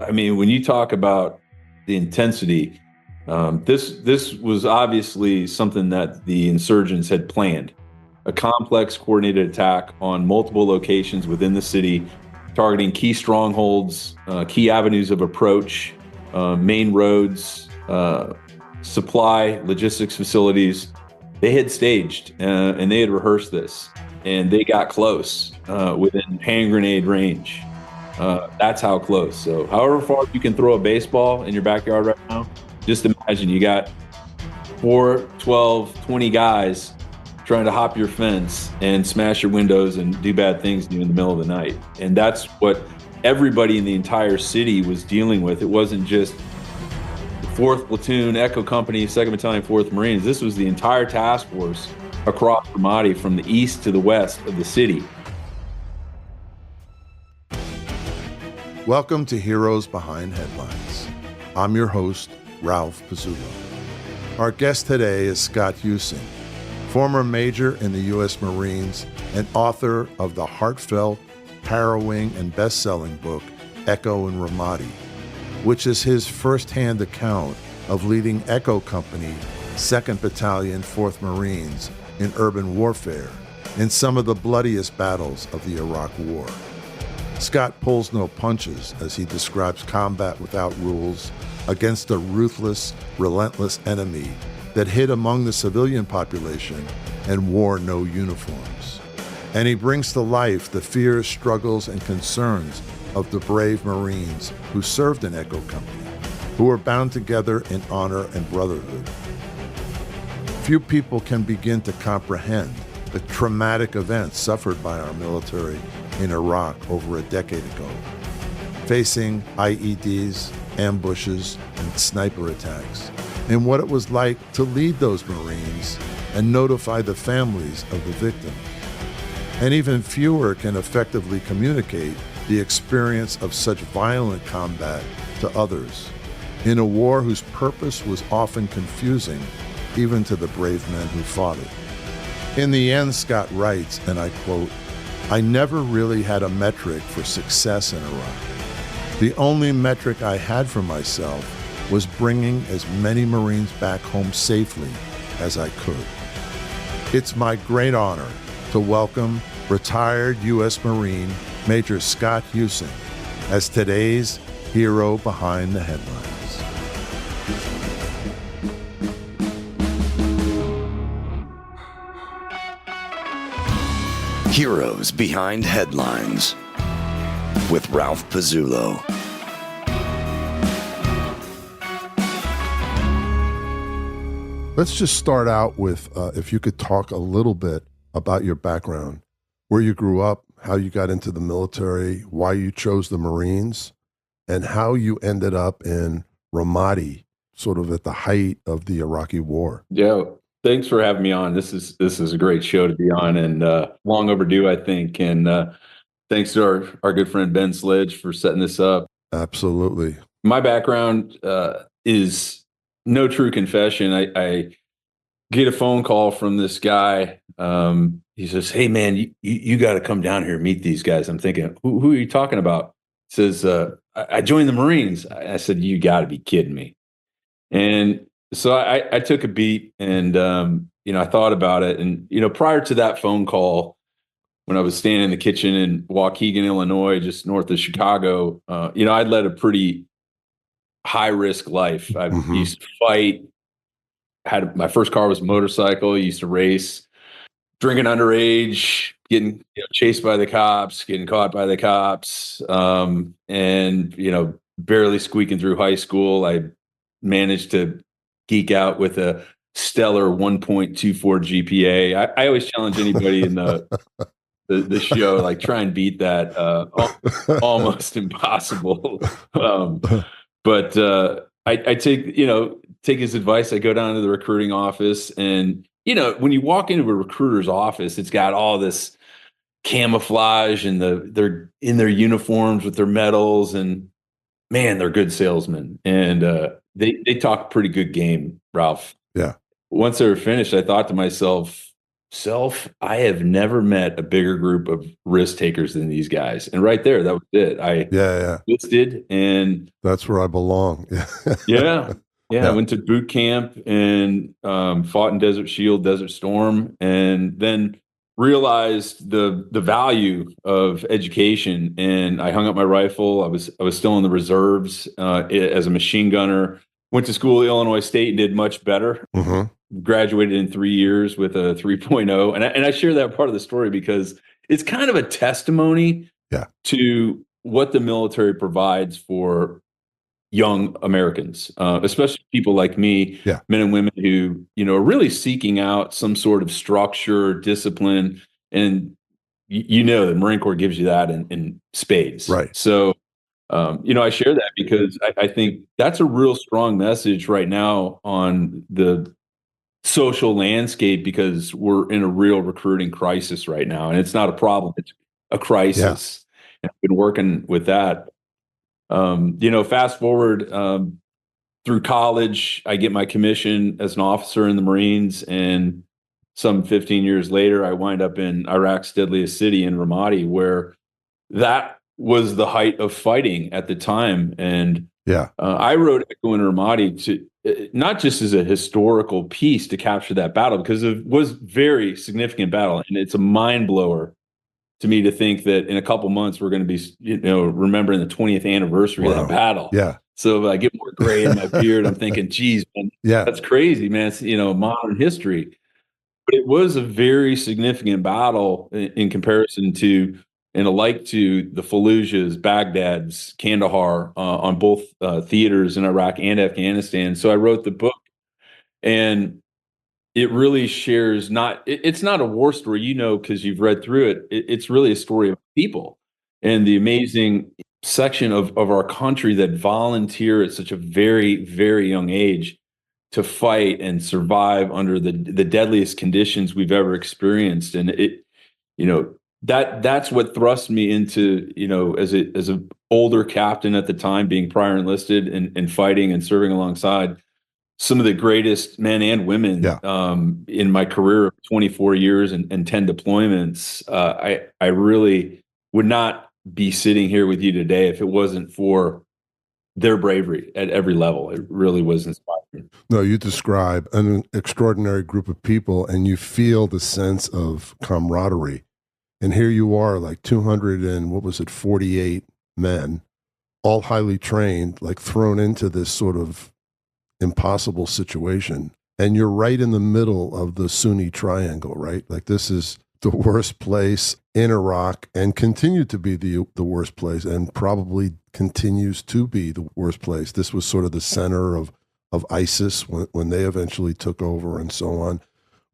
I mean, when you talk about the intensity, this was obviously something that the insurgents had planned. A complex, coordinated attack on multiple locations within the city, targeting key strongholds, key avenues of approach, main roads, supply, logistics facilities. They had staged and they had rehearsed this, and they got close within hand grenade range. That's how close. So, however far you can throw a baseball in your backyard right now, just imagine you got 4, 12, 20 guys trying to hop your fence and smash your windows and do bad things to you in the middle of the night. And that's what everybody in the entire city was dealing with. It wasn't just the 4th Platoon, Echo Company, 2nd Battalion, 4th Marines. This was the entire task force across Ramadi from the east to the west of the city. Welcome to Heroes Behind Headlines. I'm your host, Ralph Pizzulo. Our guest today is Scott Huesing, former major in the U.S. Marines and author of the heartfelt, harrowing, and best-selling book, Echo and Ramadi, which is his first-hand account of leading Echo Company, 2nd Battalion, 4th Marines in urban warfare in some of the bloodiest battles of the Iraq War. Scott pulls no punches as he describes combat without rules against a ruthless, relentless enemy that hid among the civilian population and wore no uniforms. And he brings to life the fears, struggles, and concerns of the brave Marines who served in Echo Company, who were bound together in honor and brotherhood. Few people can begin to comprehend the traumatic events suffered by our military in Iraq over a decade ago, facing IEDs, ambushes, and sniper attacks, and what it was like to lead those Marines and notify the families of the victims. And even fewer can effectively communicate the experience of such violent combat to others in a war whose purpose was often confusing even to the brave men who fought it. In the end, Scott writes, and I quote, "I never really had a metric for success in Iraq. The only metric I had for myself was bringing as many Marines back home safely as I could." It's my great honor to welcome retired U.S. Marine Major Scott Huesing as today's hero behind the headlines. Heroes Behind Headlines with Ralph Pizzulo. Let's just start out with, if you could talk a little bit about your background, where you grew up, how you got into the military, why you chose the Marines, and how you ended up in Ramadi, sort of at the height of the Iraqi war. Yeah. Thanks for having me on. This is a great show to be on, and long overdue, I think. And thanks to our good friend Ben Sledge for setting this up. Absolutely. My background is no true confession. I get a phone call from this guy. He says, "Hey, man, you got to come down here and meet these guys." I'm thinking, who are you talking about? He says, I joined the Marines. I said, "You got to be kidding me." And so I took a beat and, I thought about it. And, prior to that phone call, when I was standing in the kitchen in Waukegan, Illinois, just north of Chicago, I'd led a pretty high risk life. I used to fight, my first car was a motorcycle, used to race, drinking underage, getting chased by the cops, getting caught by the cops, and, barely squeaking through high school. I managed to geek out with a stellar 1.24 GPA. I always challenge anybody in the show, like, try and beat that. Almost impossible. But I take his advice. I go down to the recruiting office, and when you walk into a recruiter's office, it's got all this camouflage, and they're in their uniforms with their medals, and man, they're good salesmen, and they talk pretty good game, Ralph. Yeah. Once they were finished, I thought to myself, I have never met a bigger group of risk takers than these guys. And right there, that was it. I Yeah. enlisted, and That's where I belong. yeah, yeah, I Yeah. went to boot camp and fought in Desert Shield, Desert Storm, and then realized the value of education. And I hung up my rifle. I was still in the reserves as a machine gunner. Went to school at Illinois State and did much better. Hmm. Graduated in 3 years with a 3.0. And I share that part of the story because it's kind of a testimony Yeah. to what the military provides for young Americans, especially people like me, Yeah. men and women who, are really seeking out some sort of structure, discipline, and the Marine Corps gives you that in spades. Right. So, I share that because I think that's a real strong message right now on the social landscape, because we're in a real recruiting crisis right now, and it's not a problem; it's a Yeah. crisis. And I've been working with that. Fast forward through college, I get my commission as an officer in the Marines, and some 15 years later, I wind up in Iraq's deadliest city in Ramadi, where that was the height of fighting at the time. And Yeah. I wrote Echo in Ramadi to not just as a historical piece to capture that battle, because it was very significant battle, and it's a mind blower to me to think that in a couple months we're going to be, remembering the 20th anniversary of that Wow. battle. Yeah. So if I get more gray in my beard, I'm thinking, geez, man, Yeah. that's crazy, man. It's, modern history. But it was a very significant battle in comparison to, and alike to, the Fallujahs, Baghdad's, Kandahar, on both theaters in Iraq and Afghanistan. So I wrote the book, and it really shares it's not a war story, because you've read through it. It's really a story of people and the amazing section of our country that volunteer at such a very, very young age to fight and survive under the deadliest conditions we've ever experienced. And that's what thrust me into, as a older captain at the time, being prior enlisted and fighting and serving alongside some of the greatest men and women Yeah. in my career of 24 years and 10 deployments. I really would not be sitting here with you today if it wasn't for their bravery at every level. It really was inspiring. No, you describe an extraordinary group of people, and you feel the sense of camaraderie. And here you are, like 200 and what was it, 48 men, all highly trained, like thrown into this sort of impossible situation. And you're right in the middle of the Sunni triangle, right? Like this is the worst place in Iraq, and continued to be the worst place, and probably continues to be the worst place. This was sort of the center of ISIS when they eventually took over and so on.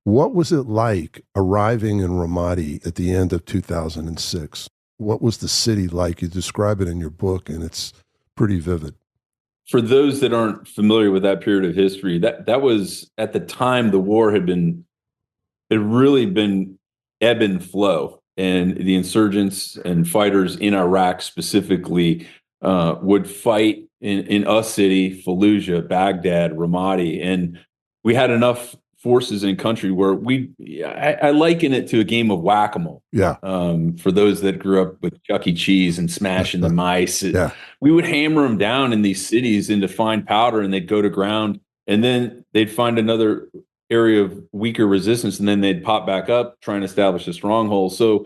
What was it like arriving in Ramadi at the end of 2006? What was the city like? You describe it in your book, and it's pretty vivid. For those that aren't familiar with that period of history, that was at the time the war had really been ebb and flow, and the insurgents and fighters in Iraq specifically would fight in a city, Fallujah, Baghdad, Ramadi, and we had enough forces in country where I liken it to a game of whack-a-mole. Yeah. For those that grew up with Chuck E. Cheese and smashing the mice, Yeah. we would hammer them down in these cities into fine powder, and they'd go to ground, and then they'd find another area of weaker resistance, and then they'd pop back up, trying to establish a stronghold. So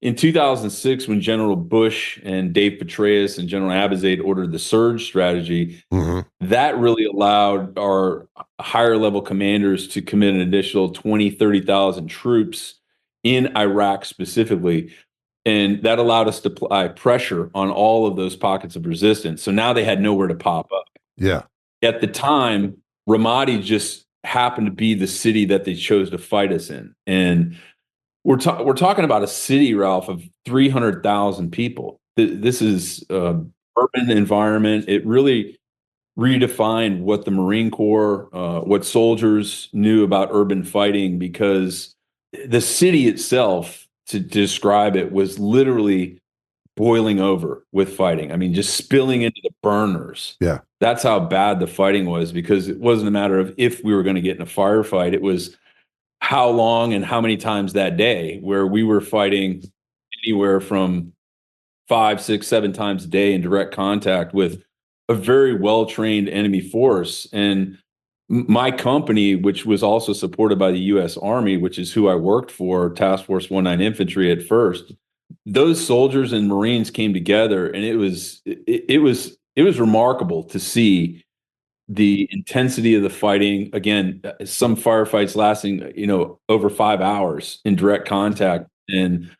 in 2006, when General Bush and Dave Petraeus and General Abizaid ordered the surge strategy, that really allowed our higher level commanders to commit an additional 20, 30,000 troops in Iraq specifically. And that allowed us to apply pressure on all of those pockets of resistance. So now they had nowhere to pop up. Yeah. At the time, Ramadi just happened to be the city that they chose to fight us in. And we're talking about a city, Ralph, of 300,000 people. This is urban environment. It really redefined what the Marine Corps, what soldiers knew about urban fighting, because the city itself, to describe it, was literally boiling over with fighting. I mean, just spilling into the burners. Yeah. That's how bad the fighting was, because it wasn't a matter of if we were going to get in a firefight. It was how long and how many times that day, where we were fighting anywhere from 5, 6, 7 times a day in direct contact with a very well-trained enemy force. And my company, which was also supported by the U.S. Army, which is who I worked for, Task Force 19 Infantry at first, those soldiers and Marines came together, and it was remarkable to see the intensity of the fighting. Again, some firefights lasting, over 5 hours in direct contact, and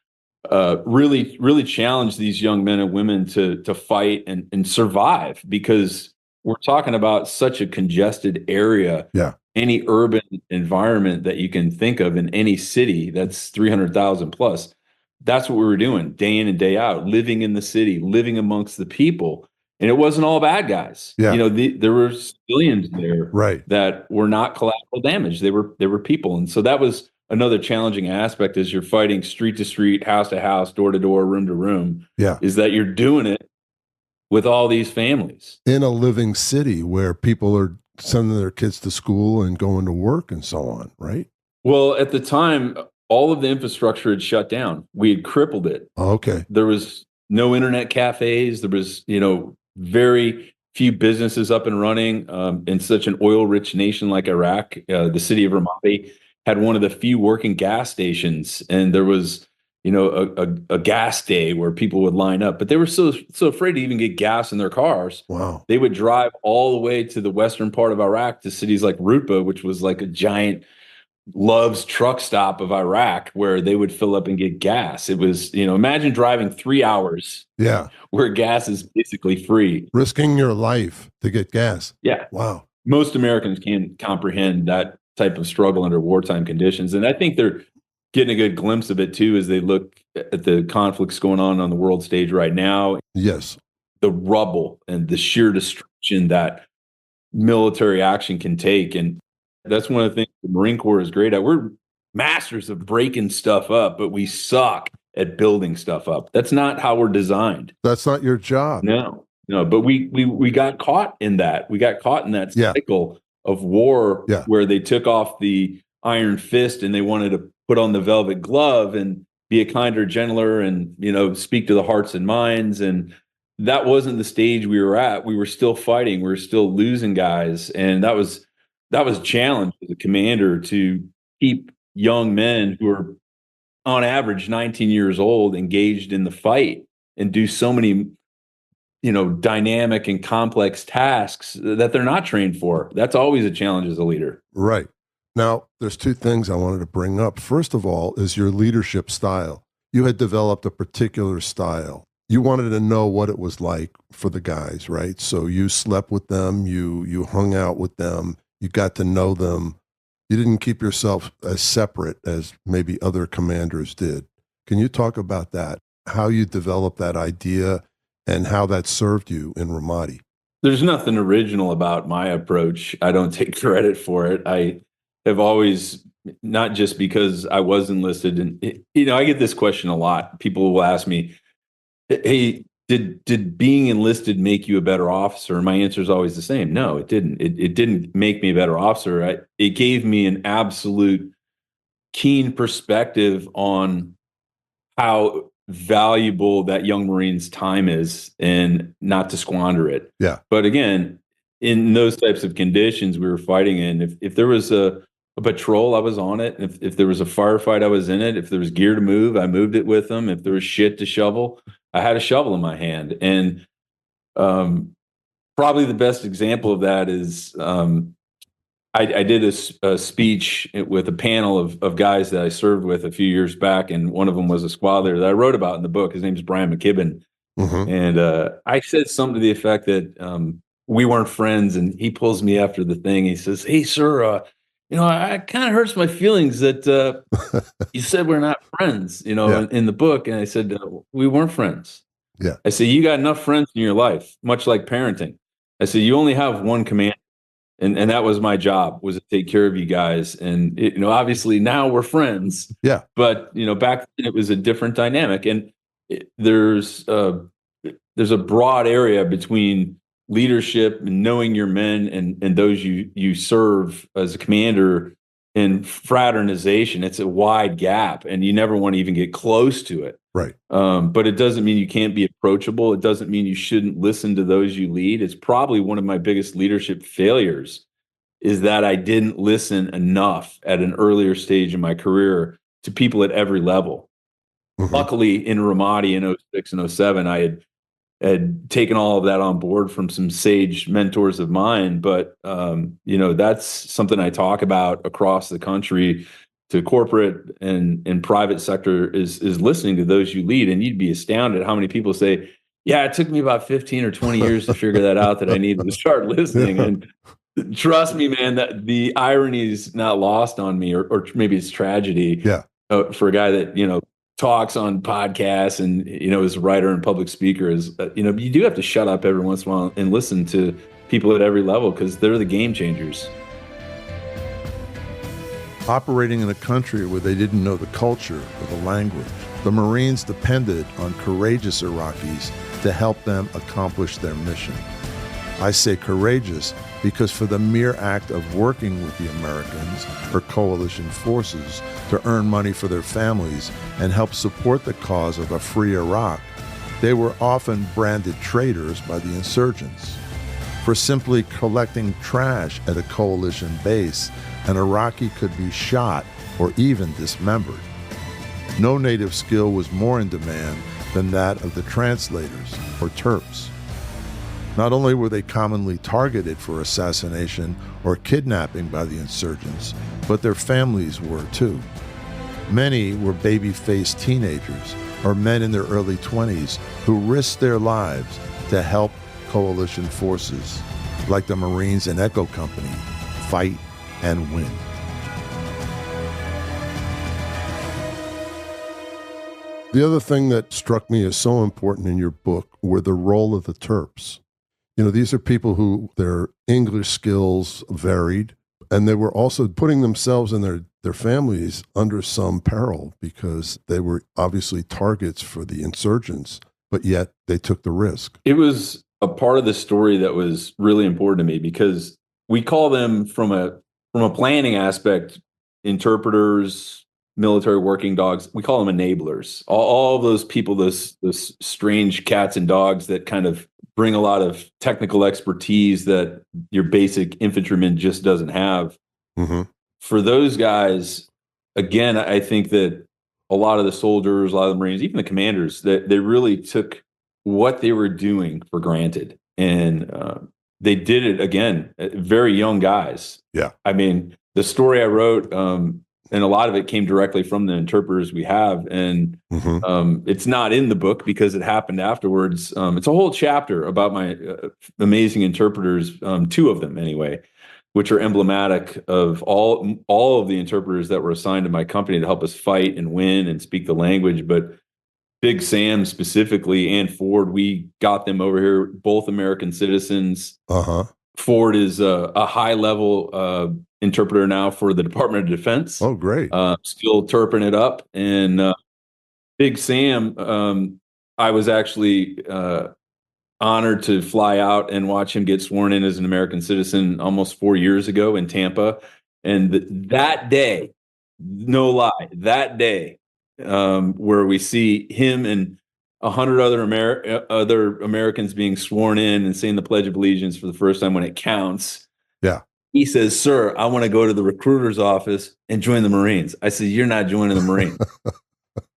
really, really challenge these young men and women to fight and survive, because we're talking about such a congested area. Yeah. Any urban environment that you can think of in any city that's 300,000 plus. That's what we were doing day in and day out, living in the city, living amongst the people. And it wasn't all bad guys. Yeah. There were civilians there Right. that were not collateral damage. They were people. And so that was another challenging aspect, is you're fighting street to street, house to house, door to door, room to room. Yeah. Is that you're doing it with all these families In a living city where people are sending their kids to school and going to work and so on, right? Well, at the time, all of the infrastructure had shut down. We had crippled it. Okay. There was no internet cafes. There was, very few businesses up and running. In such an oil-rich nation like Iraq, the city of Ramadi had one of the few working gas stations, and there was, a gas day where people would line up. But they were so afraid to even get gas in their cars. Wow. They would drive all the way to the western part of Iraq to cities like Rutba, which was like a giant Love's truck stop of Iraq, where they would fill up and get gas. It was, imagine driving 3 hours Yeah. where gas is basically free. Risking your life to get gas. Yeah. Wow. Most Americans can't comprehend that type of struggle under wartime conditions. And I think they're getting a good glimpse of it too, as they look at the conflicts going on the world stage right now. Yes. The rubble and the sheer destruction that military action can take. And that's one of the things the Marine Corps is great at. We're masters of breaking stuff up, but we suck at building stuff up. That's not how we're designed. That's not your job. No, but we got caught in that. We got caught in that Yeah. cycle of war, Yeah. where they took off the iron fist and they wanted to put on the velvet glove and be a kinder, gentler, and, speak to the hearts and minds. And that wasn't the stage we were at. We were still fighting. We were still losing guys. And that was a challenge as a commander, to keep young men who are on average 19 years old engaged in the fight and do so many, dynamic and complex tasks that they're not trained for. That's always a challenge as a leader. Right. Now, there's two things I wanted to bring up. First of all, is your leadership style. You had developed a particular style. You wanted to know what it was like for the guys, right? So you slept with them, you hung out with them, you got to know them. You didn't keep yourself as separate as maybe other commanders did. Can you talk about that? How you developed that idea and how that served you in Ramadi? There's nothing original about my approach. I don't take credit for it. I have always, not just because I was enlisted, and I get this question a lot. People will ask me, "Hey, did being enlisted make you a better officer?" And my answer is always the same: no, it didn't. It didn't make me a better officer. It gave me an absolute keen perspective on how valuable that young Marine's time is, and not to squander it. Yeah. But again, in those types of conditions we were fighting in, if there was a patrol, I was on it. If there was a firefight, I was in it. If there was gear to move, I moved it with them. If there was shit to shovel, I had a shovel in my hand. And probably the best example of that is I did a speech with a panel of guys that I served with a few years back, and one of them was a squad leader that I wrote about in the book. His name's Brian McKibben. Mm-hmm. And I said something to the effect that we weren't friends, and he pulls me after the thing. He says, "Hey, sir, I kind of hurts my feelings that you said we're not friends, Yeah. in the book." And I said, "We weren't friends." Yeah. I said, "You got enough friends in your life, much like parenting." I said, "You only have one command." And that was my job, was to take care of you guys. And obviously now we're friends. Yeah. But back then it was a different dynamic. And there's a broad area between leadership and knowing your men and those you serve as a commander, and fraternization. It's a wide gap, and you never want to even get close to it. Right. But it doesn't mean you can't be approachable. It doesn't mean you shouldn't listen to those you lead. It's probably one of my biggest leadership failures is that I didn't listen enough at an earlier stage in my career to people at every level. Mm-hmm. Luckily, in Ramadi in 06 and 07, I had taken all of that on board from some sage mentors of mine. But, that's something I talk about across the country to corporate and private sector is listening to those you lead. And you'd be astounded how many people say, yeah, it took me about 15 or 20 years to figure that I needed to start listening. Yeah. And trust me, man, that the irony is not lost on me, or maybe it's tragedy. Yeah. For a guy that, talks on podcasts and, is a writer and public speaker is, you do have to shut up every once in a while and listen to people at every level because they're the game changers. Operating in a country where they didn't know the culture or the language, the Marines depended on courageous Iraqis to help them accomplish their mission. I say courageous because for the mere act of working with the Americans or coalition forces to earn money for their families and help support the cause of a free Iraq, they were often branded traitors by the insurgents. For simply collecting trash at a coalition base, an Iraqi could be shot or even dismembered. No native skill was more in demand than that of the translators, or Terps. Not only were they commonly targeted for assassination or kidnapping by the insurgents, but their families were too. Many were baby-faced teenagers or men in their early 20s who risked their lives to help coalition forces, like the Marines and Echo Company, fight and win. The other thing that struck me as so important in your book were the role of the Terps. These are people who their English skills varied, and they were also putting themselves and their families under some peril because they were obviously targets for the insurgents, but yet they took the risk. It was a part of the story that was really important to me because we call them from a planning aspect, interpreters, military working dogs, we call them enablers. All of those people, those strange cats and dogs that kind of bring a lot of technical expertise that your basic infantryman just doesn't have. Mm-hmm. For those guys, again, I think that a lot of the soldiers, a lot of the Marines, even the commanders, that they really took what they were doing for granted. And they did it, again, very young guys. Yeah. I mean, the story I wrote, and a lot of it came directly from the interpreters we have. And it's not in the book because it happened afterwards. It's a whole chapter about my amazing interpreters, two of them anyway, which are emblematic of all of the interpreters that were assigned to my company to help us fight and win and speak the language. But Big Sam specifically and Ford, we got them over here, both American citizens. Ford is a high-level interpreter now for the Department of Defense. Oh, great. Still terping it up. And Big Sam, I was actually honored to fly out and watch him get sworn in as an American citizen almost 4 years ago in Tampa. And that day, no lie, that day, where we see him and 100 other Americans being sworn in and saying the Pledge of Allegiance for the first time when it counts. Yeah. He says, "Sir, I want to go to the recruiter's office and join the Marines." I said, "You're not joining the Marines."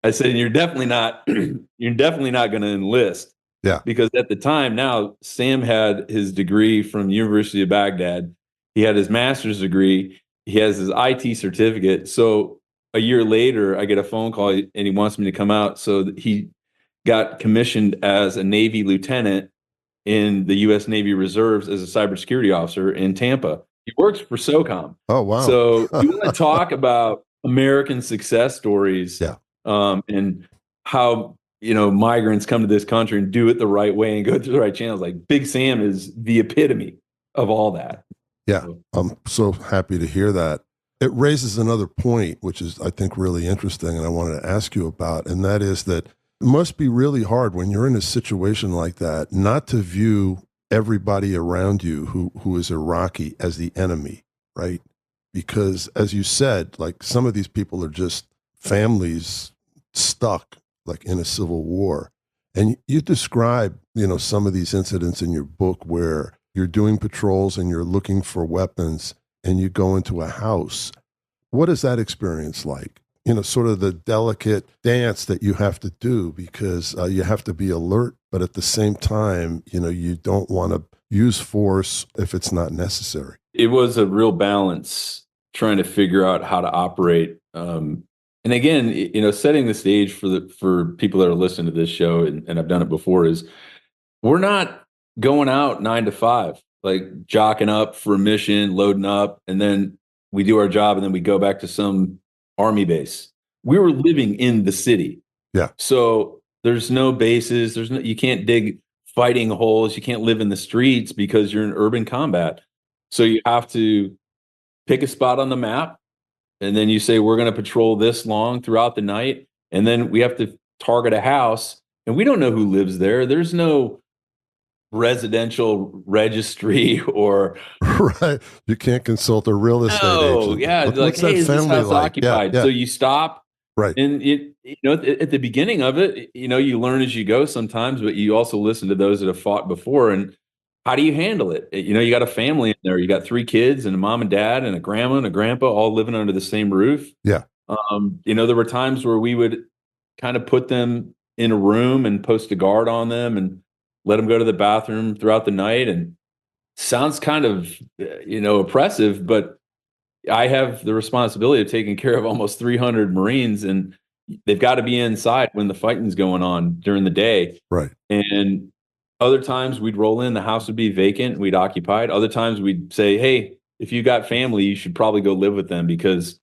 I said, "You're definitely not. You're definitely not going to enlist." Yeah. Because at the time, now Sam had his degree from University of Baghdad. He had his master's degree. He has his IT certificate. So a year later, I get a phone call and he wants me to come out. So he got commissioned as a Navy lieutenant in the U.S. Navy Reserves as a cybersecurity officer in Tampa. He works for SOCOM. Oh, wow. So you want to talk about American success stories, yeah. And how, migrants come to this country and do it the right way and go through the right channels. Like Big Sam is the epitome of all that. Yeah, I'm so happy to hear that. It raises another point, which is, I think, really interesting, and I wanted to ask you about, and that is that it must be really hard when you're in a situation like that not to view everybody around you who is Iraqi as the enemy, right? because, as you said, like some of these people are just families stuck like in a civil war. And you describe, some of these incidents in your book where you're doing patrols and you're looking for weapons and you go into a house. What is that experience like? Sort of the delicate dance that you have to do because you have to be alert, but at the same time, you don't want to use force if it's not necessary. It was a real balance trying to figure out how to operate. And again, setting the stage for people that are listening to this show, and I've done it before, is we're not going out 9 to 5, like jocking up for a mission, loading up, and then we do our job, and then we go back to some army base. We were living in the city. Yeah. So there's no bases. You can't dig fighting holes. You can't live in the streets because you're in urban combat. So you have to pick a spot on the map, and then you say, we're going to patrol this long throughout the night. And then we have to target a house, and we don't know who lives there. There's no residential registry or right. You can't consult a real estate agent. Yeah, like, hey, is this house occupied? Yeah. So you stop, right? And at the beginning of it, you learn as you go sometimes, but you also listen to those that have fought before. And how do you handle it? You got a family in there. You got 3 kids and a mom and dad and a grandma and a grandpa all living under the same roof. Yeah. There were times where we would kind of put them in a room and post a guard on them and let them go to the bathroom throughout the night. And sounds kind of, oppressive, but I have the responsibility of taking care of almost 300 Marines, and they've got to be inside when the fighting's going on during the day. Right. And other times we'd roll in, the house would be vacant, we'd occupy it. Other times we'd say, hey, if you got family, you should probably go live with them, because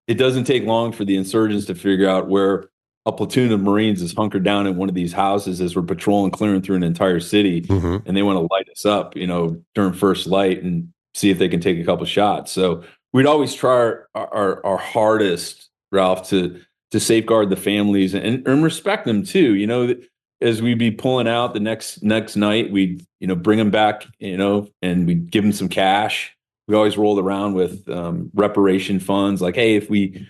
it doesn't take long for the insurgents to figure out where a platoon of Marines is hunkered down in one of these houses as we're patrolling, clearing through an entire city. Mm-hmm. And they want to light us up, during first light and see if they can take a couple shots. So we'd always try our hardest, Ralph, to safeguard the families and respect them too. As we'd be pulling out the next night, we'd, bring them back, and we'd give them some cash. We always rolled around with reparation funds, like, hey, if we,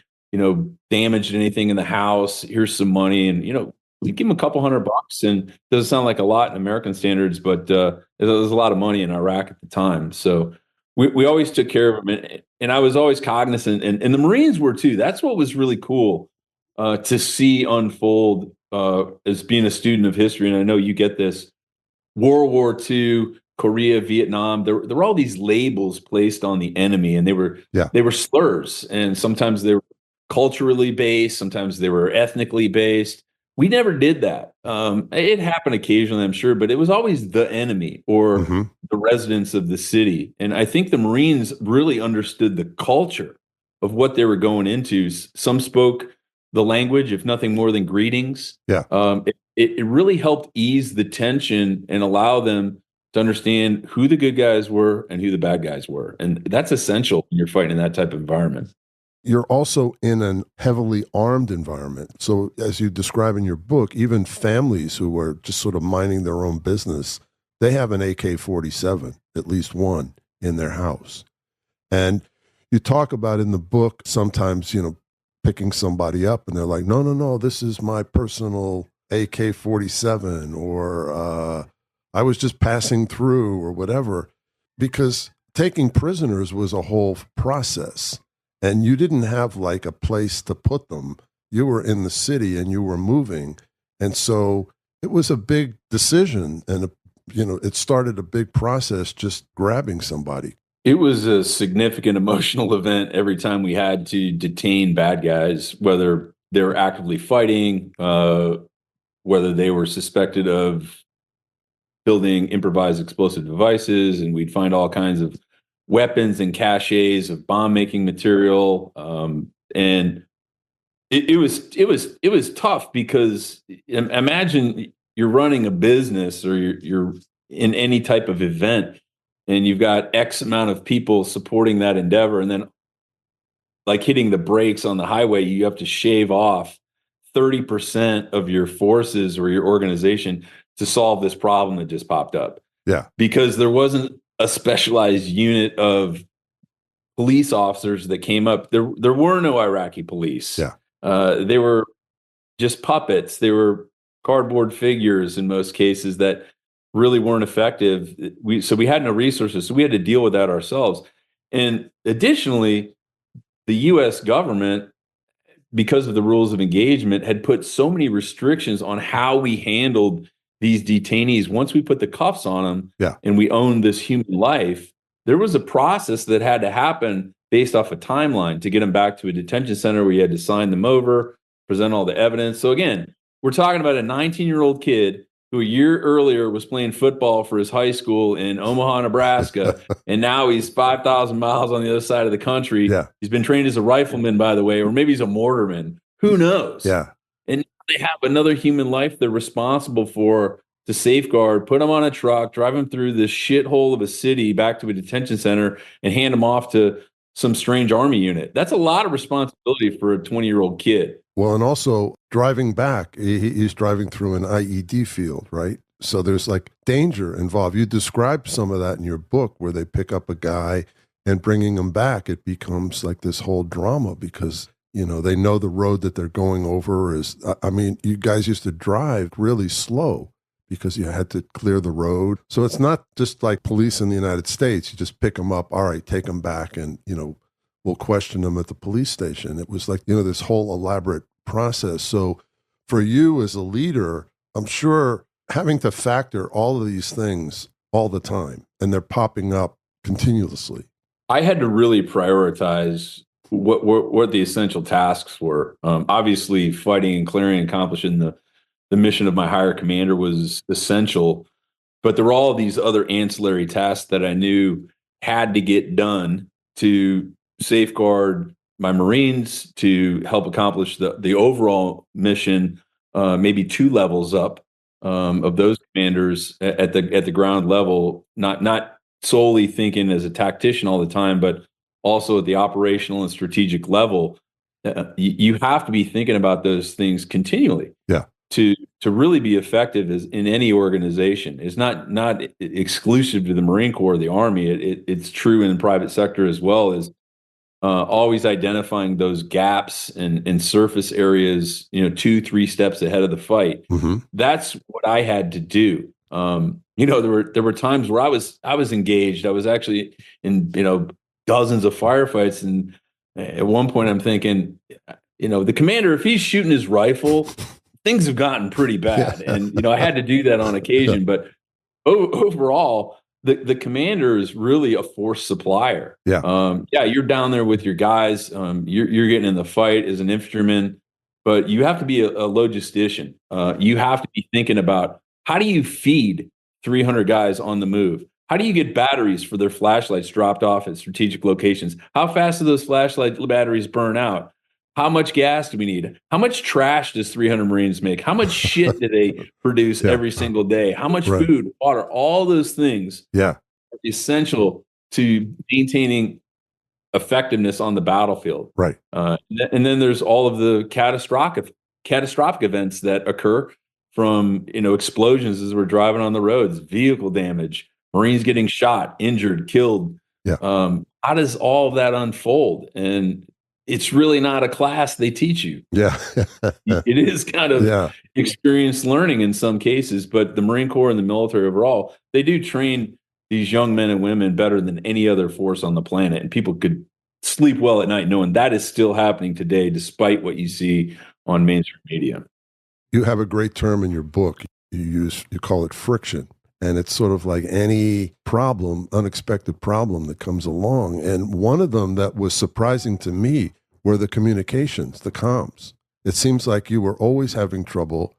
damaged anything in the house, here's some money. And, we give them a couple $100, and it doesn't sound like a lot in American standards, but it was a lot of money in Iraq at the time. So we always took care of them. And I was always cognizant, and the Marines were too. That's what was really cool to see unfold as being a student of history. And I know you get this. World War II, Korea, Vietnam, there were all these labels placed on the enemy, and they were slurs. And sometimes they were culturally based, sometimes they were ethnically based. We never did that. It happened occasionally, I'm sure, but it was always the enemy or mm-hmm. the residents of the city. And I think the Marines really understood the culture of what they were going into. Some spoke the language, if nothing more than greetings. Yeah. It really helped ease the tension and allow them to understand who the good guys were and who the bad guys were. And that's essential when you're fighting in that type of environment. You're also in a heavily armed environment. So as you describe in your book, even families who are just sort of minding their own business, they have an AK-47, at least one, in their house. And you talk about in the book sometimes, picking somebody up and they're like, no, this is my personal AK-47, or I was just passing through, or whatever, because taking prisoners was a whole process. And you didn't have like a place to put them. You were in the city and you were moving. And so it was a big decision. And, it started a big process just grabbing somebody. It was a significant emotional event every time we had to detain bad guys, whether they were actively fighting, whether they were suspected of building improvised explosive devices, and we'd find all kinds of weapons and caches of bomb-making material, and it was tough, because imagine you're running a business, or you're in any type of event, and you've got X amount of people supporting that endeavor, and then, like hitting the brakes on the highway, you have to shave off 30% of your forces or your organization to solve this problem that just popped up. Yeah, because there wasn't a specialized unit of police officers that came up. There were no Iraqi police. Yeah. They were just puppets. They were cardboard figures in most cases that really weren't effective. So we had no resources, so we had to deal with that ourselves. And additionally, the U.S. government, because of the rules of engagement, had put so many restrictions on how we handled these detainees. Once we put the cuffs on them, and we owned this human life, there was a process that had to happen based off a timeline to get them back to a detention center where you had to sign them over, present all the evidence. So again, we're talking about a 19-year-old kid who a year earlier was playing football for his high school in Omaha, Nebraska, and now he's 5,000 miles on the other side of the country. Yeah. He's been trained as a rifleman, by the way, or maybe he's a mortarman. Who knows? Yeah. And they have another human life they're responsible for to safeguard, put them on a truck, drive them through this shithole of a city back to a detention center, and hand them off to some strange army unit. That's a lot of responsibility for a 20-year-old kid. Well, and also driving back, he's driving through an IED field, right? So there's like danger involved. You described some of that in your book where they pick up a guy and bringing him back, it becomes like this whole drama because, you know, they know the road that they're going over is, I mean, you guys used to drive really slow because you had to clear the road. So it's not just like police in the United States. You just pick them up, all right, take them back, and, you know, we'll question them at the police station. It was like, you know, this whole elaborate process. So for you as a leader, I'm sure having to factor all of these things all the time, and they're popping up continuously. I had to really prioritize what the essential tasks were. Obviously, fighting and clearing and accomplishing the mission of my higher commander was essential, but there were all these other ancillary tasks that I knew had to get done to safeguard my Marines, to help accomplish the overall mission, maybe 2 levels up of those commanders at the ground level, not solely thinking as a tactician all the time, but also at the operational and strategic level. You have to be thinking about those things continually. Yeah. To really be effective in any organization. It's not exclusive to the Marine Corps or the Army. It's true in the private sector as well, as always identifying those gaps and surface areas, 2-3 steps ahead of the fight. Mm-hmm. That's what I had to do. There were times where I was engaged. I was actually in dozens of firefights, and at one point I'm thinking, the commander, if he's shooting his rifle, things have gotten pretty bad. Yeah. And I had to do that on occasion, but overall, the commander is really a force supplier. Yeah. You're down there with your guys. You're getting in the fight as an infantryman, but you have to be a logistician. You have to be thinking about, how do you feed 300 guys on the move? How do you get batteries for their flashlights dropped off at strategic locations? How fast do those flashlight batteries burn out? How much gas do we need? How much trash does 300 Marines make? How much shit do they produce every single day? How much food, water, all those things are essential to maintaining effectiveness on the battlefield. Right. And then there's all of the catastrophic events that occur from explosions as we're driving on the roads, vehicle damage, Marines getting shot, injured, killed. Yeah. How does all of that unfold? And it's really not a class they teach you. Yeah. It is kind of experienced learning in some cases, but the Marine Corps and the military overall, they do train these young men and women better than any other force on the planet. And people could sleep well at night knowing that is still happening today, despite what you see on mainstream media. You have a great term in your book. You call it friction. And it's sort of like any problem, unexpected problem that comes along. And one of them that was surprising to me were the communications, the comms. It seems like you were always having trouble.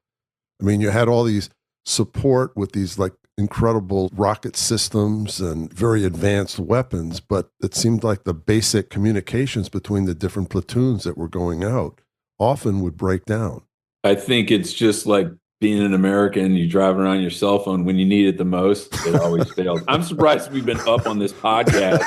I mean, you had all these support with these like incredible rocket systems and very advanced weapons, but it seemed like the basic communications between the different platoons that were going out often would break down. I think it's just like being an American, you drive around your cell phone when you need it the most, it always fails. I'm surprised we've been up on this podcast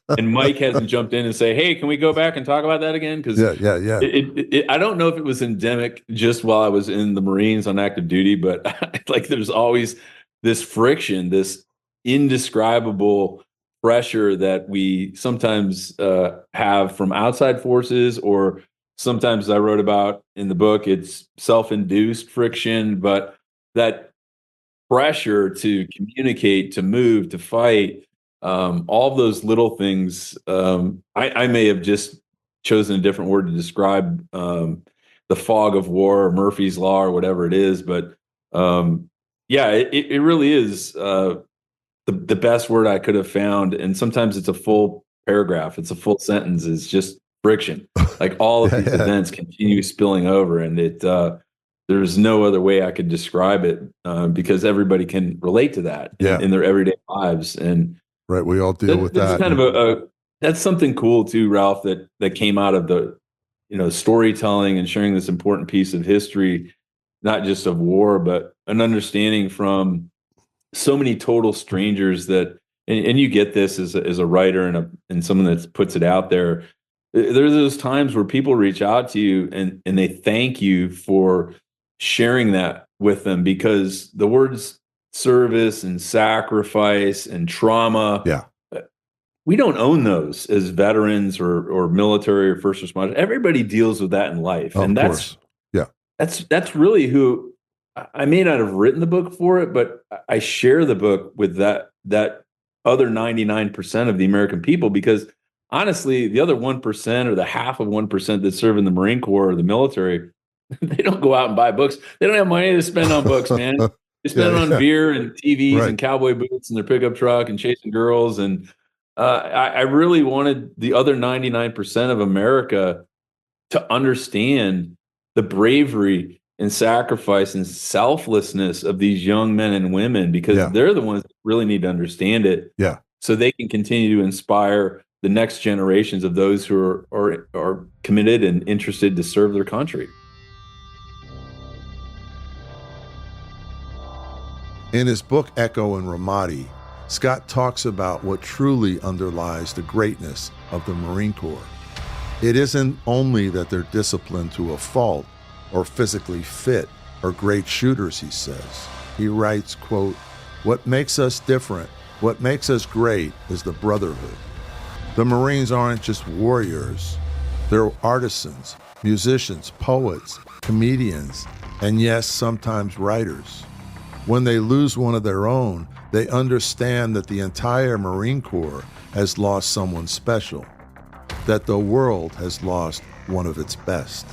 and Mike hasn't jumped in and say, hey, can we go back and talk about that again? Because I don't know if it was endemic just while I was in the Marines on active duty, but like there's always this friction, this indescribable pressure that we sometimes have from outside forces, or sometimes I wrote about in the book, it's self-induced friction, but that pressure to communicate, to move, to fight, all of those little things. I may have just chosen a different word to describe the fog of war, or Murphy's Law, or whatever it is. But yeah, it really is the best word I could have found. And sometimes it's a full paragraph, it's a full sentence. It's just friction. Like all of these events continue spilling over, and there's no other way I could describe it because everybody can relate to that in their everyday lives. And right, we all deal with that. Kind of that's something cool too, Ralph, that came out of the storytelling and sharing this important piece of history, not just of war, but an understanding from so many total strangers that, and you get this as a writer and someone that puts it out there. There's those times where people reach out to you and they thank you for sharing that with them, because the words service and sacrifice and trauma, we don't own those as veterans or military or first responders. Everybody deals with that in life. Of course. That's really who I may not have written the book for it, but I share the book with that other 99% of the American people, because honestly, the other 1% or the half of 1% that serve in the Marine Corps or the military, they don't go out and buy books. They don't have money to spend on books, man. They spend it on beer and TVs and cowboy boots and their pickup truck and chasing girls. And I really wanted the other 99% of America to understand the bravery and sacrifice and selflessness of these young men and women, because they're the ones that really need to understand it. So they can continue to inspire the next generations of those who are committed and interested to serve their country. In his book, Echo and Ramadi, Scott talks about what truly underlies the greatness of the Marine Corps. It isn't only that they're disciplined to a fault or physically fit or great shooters, he says. He writes, quote, "What makes us different, what makes us great is the brotherhood. The Marines aren't just warriors. They're artisans, musicians, poets, comedians, and yes, sometimes writers. When they lose one of their own, they understand that the entire Marine Corps has lost someone special, that the world has lost one of its best."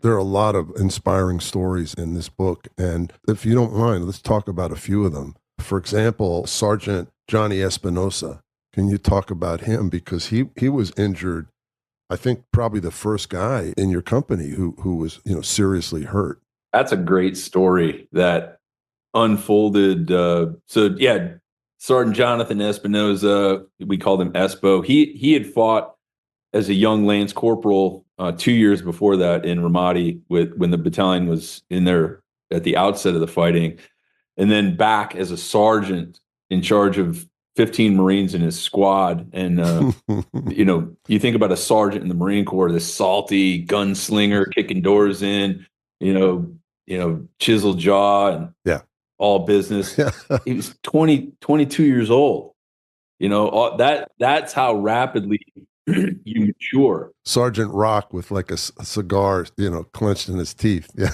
There are a lot of inspiring stories in this book, and if you don't mind, let's talk about a few of them. For example, Sergeant Johnny Espinosa. Can you talk about him? Because he was injured, I think probably the first guy in your company who was seriously hurt. That's a great story that unfolded. Sergeant Jonathan Espinosa, we called him Espo. He had fought as a young lance corporal 2 years before that in Ramadi when the battalion was in there at the outset of the fighting, and then back as a sergeant in charge of 15 Marines in his squad. And you think about a sergeant in the Marine Corps, this salty gunslinger kicking doors in, chiseled jaw and all business. He was 22 years old. That's how rapidly you mature. Sergeant Rock with like a cigar, clenched in his teeth. Yeah.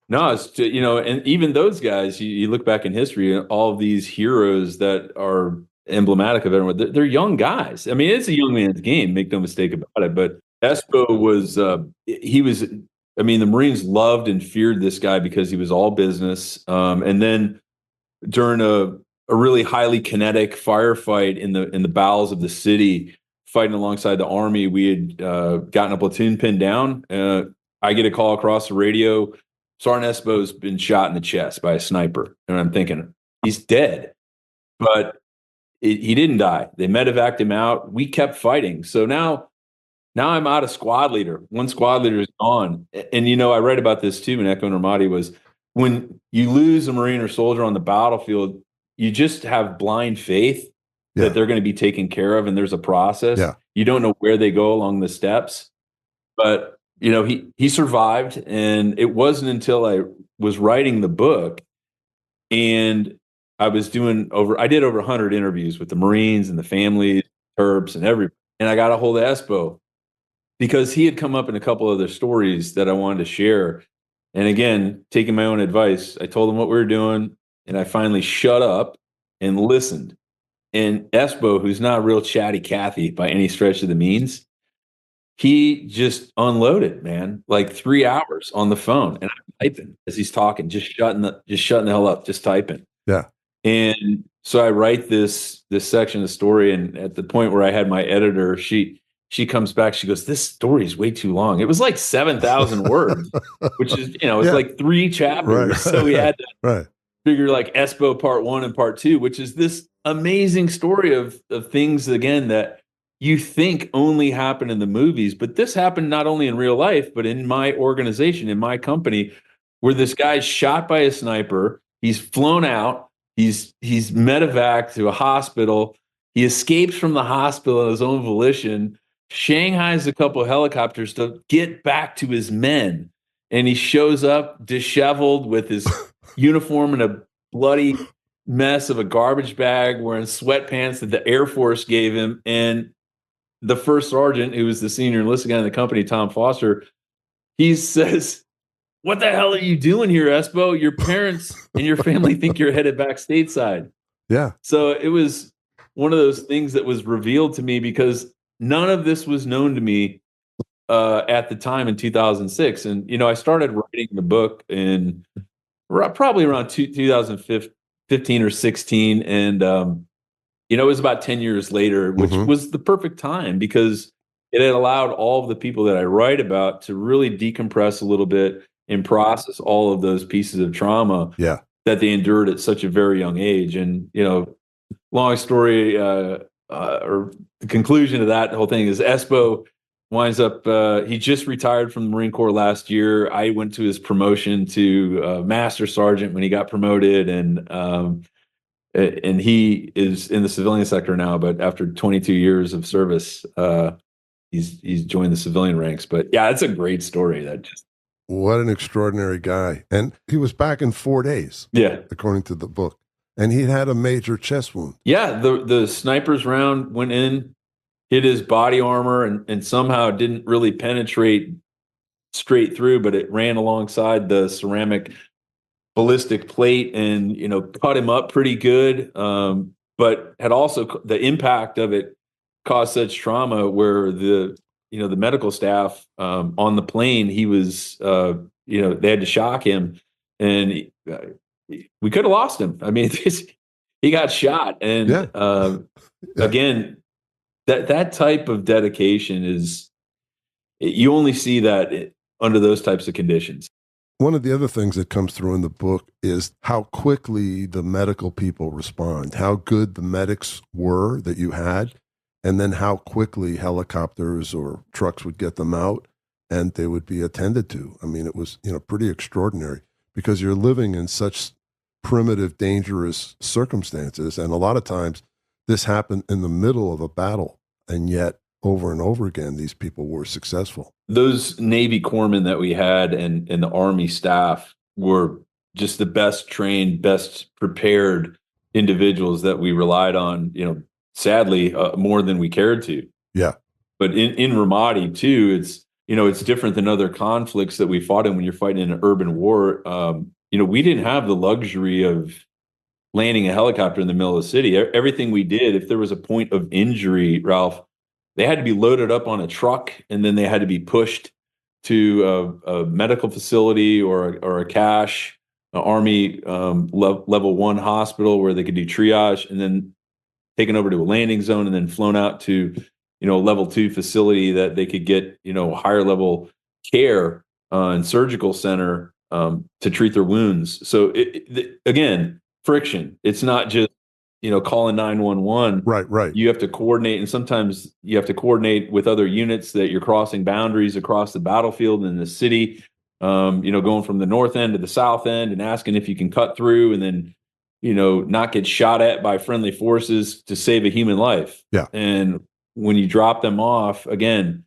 No, it's, and even those guys, you look back in history, all of these heroes that are emblematic of everyone, they're young guys. I mean, it's a young man's game, make no mistake about it. But Espo was, the Marines loved and feared this guy because he was all business. And then during a really highly kinetic firefight in the bowels of the city, fighting alongside the Army, we had gotten a platoon pinned down. I get a call across the radio. Sergeant Espo's been shot in the chest by a sniper. And I'm thinking, he's dead. But he didn't die. They medevaced him out. We kept fighting. So now I'm out of squad leader. One squad leader is gone. And, I write about this too in Echo and Ramadi, was when you lose a Marine or soldier on the battlefield, you just have blind faith that they're going to be taken care of, and there's a process. You don't know where they go along the steps. But, he survived, and it wasn't until I was writing the book And I did over 100 interviews with the Marines and the families, Terps, and everybody. And I got a hold of Espo because he had come up in a couple other stories that I wanted to share. And again, taking my own advice, I told him what we were doing, and I finally shut up and listened. And Espo, who's not a real chatty Cathy by any stretch of the means, he just unloaded, man, like 3 hours on the phone, and I'm typing as he's talking, just shutting the hell up, just typing. Yeah. And so I write this section of the story, and at the point where I had my editor, she comes back, she goes, "This story is way too long." It was like 7,000 words, which is, it's like 3 chapters. Right. So we had to Right. figure like Espo part 1 and part 2, which is this amazing story of things, again, that you think only happen in the movies, but this happened not only in real life, but in my organization, in my company, where this guy's shot by a sniper. He's flown out. He's medevac to a hospital. He escapes from the hospital on his own volition, shanghais a couple of helicopters to get back to his men. And he shows up disheveled with his uniform in a bloody mess of a garbage bag, wearing sweatpants that the Air Force gave him. And the first sergeant, who was the senior enlisted guy in the company, Tom Foster, he says, "What the hell are you doing here, Espo? Your parents and your family think you're headed back stateside." Yeah. So it was one of those things that was revealed to me because none of this was known to me at the time in 2006. And, I started writing the book in probably around 2015 or 16. And, it was about 10 years later, which was the perfect time because it had allowed all of the people that I write about to really decompress a little bit and process all of those pieces of trauma that they endured at such a very young age. And, long story, or the conclusion of that whole thing is Espo winds up, he just retired from the Marine Corps last year. I went to his promotion to Master Sergeant when he got promoted, and he is in the civilian sector now, but after 22 years of service, he's joined the civilian ranks. But yeah, it's a great story. What an extraordinary guy. And he was back in 4 days. Yeah. According to the book. And he had a major chest wound. Yeah. The sniper's round went in, hit his body armor, and somehow didn't really penetrate straight through, but it ran alongside the ceramic ballistic plate and, cut him up pretty good. But had also, the impact of it caused such trauma where the medical staff on the plane, he was, they had to shock him, and we could have lost him. I mean, he got shot. And again, that type of dedication you only see that under those types of conditions. One of the other things that comes through in the book is how quickly the medical people respond, how good the medics were that you had, and then how quickly helicopters or trucks would get them out and they would be attended to. I mean, it was, pretty extraordinary because you're living in such primitive, dangerous circumstances. And a lot of times this happened in the middle of a battle, and yet over and over again, these people were successful. Those Navy corpsmen that we had and the Army staff were just the best trained, best prepared individuals that we relied on, sadly, more than we cared to. Yeah. But in Ramadi too, it's different than other conflicts that we fought in when you're fighting in an urban war. We didn't have the luxury of landing a helicopter in the middle of the city. Everything we did, if there was a point of injury, Ralph, they had to be loaded up on a truck, and then they had to be pushed to a medical facility or a cache, an Army level 1 hospital where they could do triage, and then taken over to a landing zone, and then flown out to level 2 facility that they could get higher level care and surgical center to treat their wounds. So again, friction. It's not just calling 911. Right. You have to coordinate, and sometimes you have to coordinate with other units that you're crossing boundaries across the battlefield in the city. Going from the north end to the south end and asking if you can cut through, and then not get shot at by friendly forces to save a human life. Yeah. And when you drop them off, again,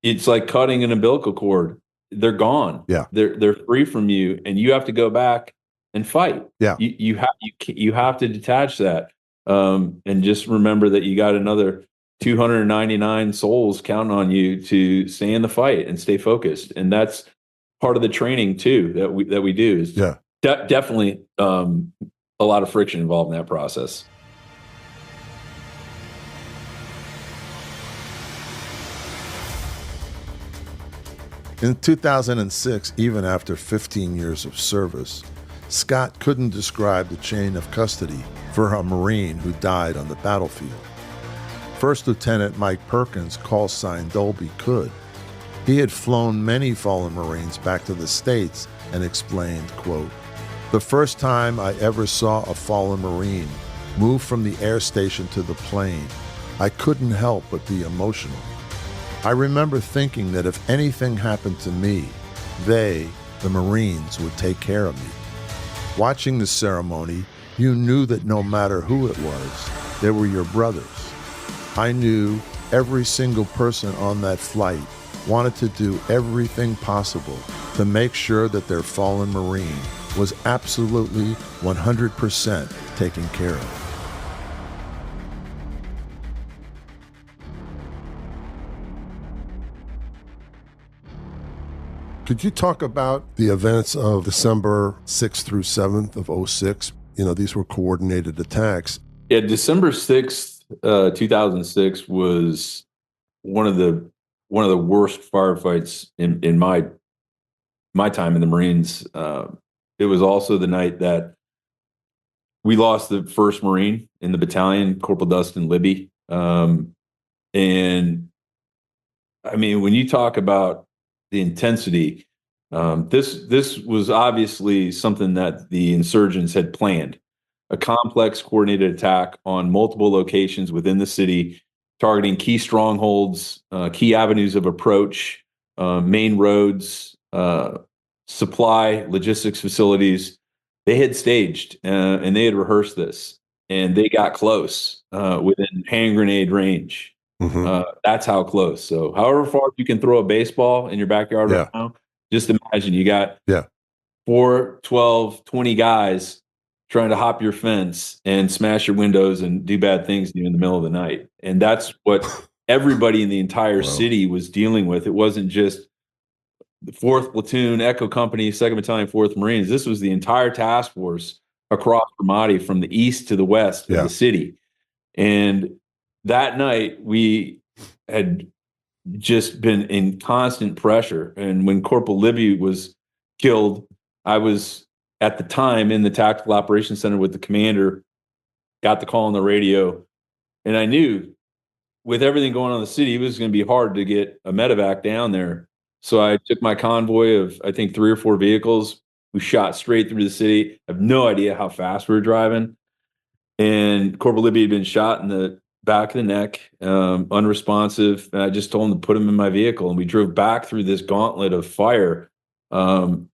it's like cutting an umbilical cord. They're gone. Yeah. They're free from you, and you have to go back and fight. Yeah. You have to detach that, and just remember that you got another 299 souls counting on you to stay in the fight and stay focused. And that's part of the training too that we do. Is definitely a lot of friction involved in that process. In 2006, even after 15 years of service, Scott couldn't describe the chain of custody for a Marine who died on the battlefield. First Lieutenant Mike Perkins, call sign Dolby, could. He had flown many fallen Marines back to the States and explained, quote, "The first time I ever saw a fallen Marine move from the air station to the plane, I couldn't help but be emotional. I remember thinking that if anything happened to me, they, the Marines, would take care of me. Watching the ceremony, you knew that no matter who it was, they were your brothers. I knew every single person on that flight wanted to do everything possible to make sure that their fallen Marine was absolutely 100% taken care of." Could you talk about the events of December 6th through 7th of 06? These were coordinated attacks. Yeah, December 6th, 2006 was one of the worst firefights in my time in the Marines. It was also the night that we lost the first Marine in the battalion, Corporal Dustin Libby. And I mean, when you talk about the intensity, this was obviously something that the insurgents had planned. A complex coordinated attack on multiple locations within the city, targeting key strongholds, key avenues of approach, main roads, supply, logistics facilities. They had staged and they had rehearsed this, and they got close within hand grenade range. That's how close. So however far you can throw a baseball in your backyard right now, just imagine you got 4, 12, 20 guys trying to hop your fence and smash your windows and do bad things to you in the middle of the night. And that's what everybody in the entire city was dealing with. It wasn't just the 4th Platoon, Echo Company, 2nd Battalion, 4th Marines. This was the entire task force across Ramadi from the east to the west of the city. And that night, we had just been in constant pressure. And when Corporal Libby was killed, I was at the time in the Tactical Operations Center with the commander, got the call on the radio, and I knew with everything going on in the city, it was going to be hard to get a medevac down there. So I took my convoy of, I think, 3 or 4 vehicles. We shot straight through the city. I have no idea how fast we were driving. And Corporal Libby had been shot in the back of the neck, unresponsive. And I just told him to put him in my vehicle, and we drove back through this gauntlet of fire.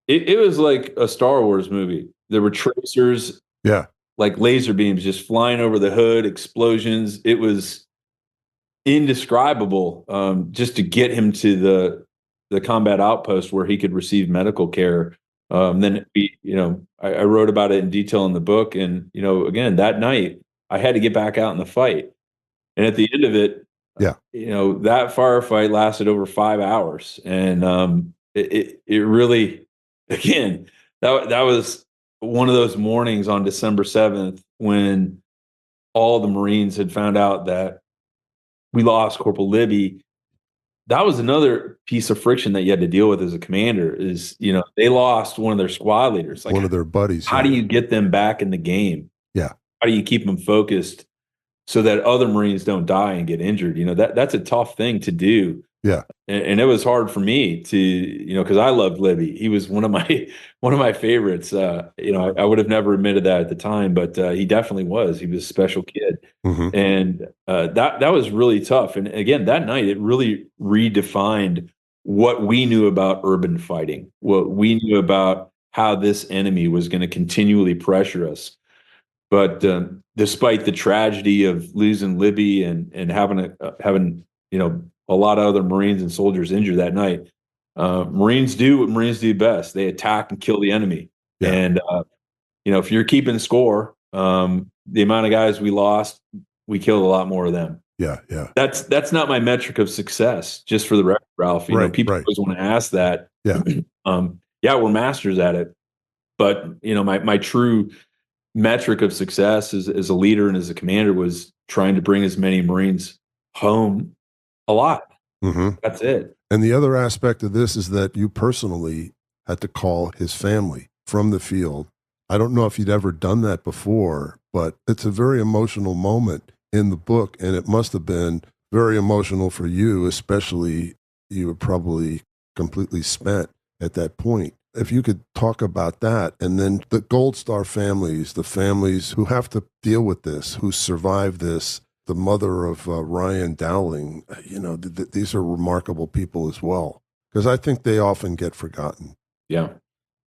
It was like a Star Wars movie. There were tracers, like laser beams just flying over the hood, explosions. It was indescribable, just to get him to the combat outpost where he could receive medical care. Then I wrote about it in detail in the book. And, again, that night I had to get back out in the fight. And at the end of it, that firefight lasted over 5 hours. And it really, again, that was one of those mornings on December 7th when all the Marines had found out that we lost Corporal Libby. That was another piece of friction that you had to deal with as a commander is, they lost one of their squad leaders. Like, one of their buddies. How do you get them back in the game? Yeah. How do you keep them focused so that other Marines don't die and get injured? That's a tough thing to do. Yeah. And it was hard for me to, because I loved Libby. He was one of my favorites. I would have never admitted that at the time, but he definitely was. He was a special kid. And that was really tough. And again, that night, it really redefined what we knew about urban fighting, what we knew about how this enemy was going to continually pressure us. But despite the tragedy of losing Libby and having a lot of other Marines and soldiers injured that night, Marines do what Marines do best. They attack and kill the enemy. And if you're keeping score, the amount of guys we lost, we killed a lot more of them. Yeah, yeah. That's not my metric of success, just for the record, Ralph. People Right. always want to ask that. Yeah. Yeah, we're masters at it. But, my true metric of success as a leader and as a commander was trying to bring as many Marines home alive. Mm-hmm. That's it. And the other aspect of this is that you personally had to call his family from the field. I don't know if you'd ever done that before, but it's a very emotional moment in the book, and it must have been very emotional for you, especially you were probably completely spent at that point. If you could talk about that, and then the Gold Star families, the families who have to deal with this, who survive this, the mother of Ryan Dowling, these are remarkable people as well, because I think they often get forgotten. Yeah.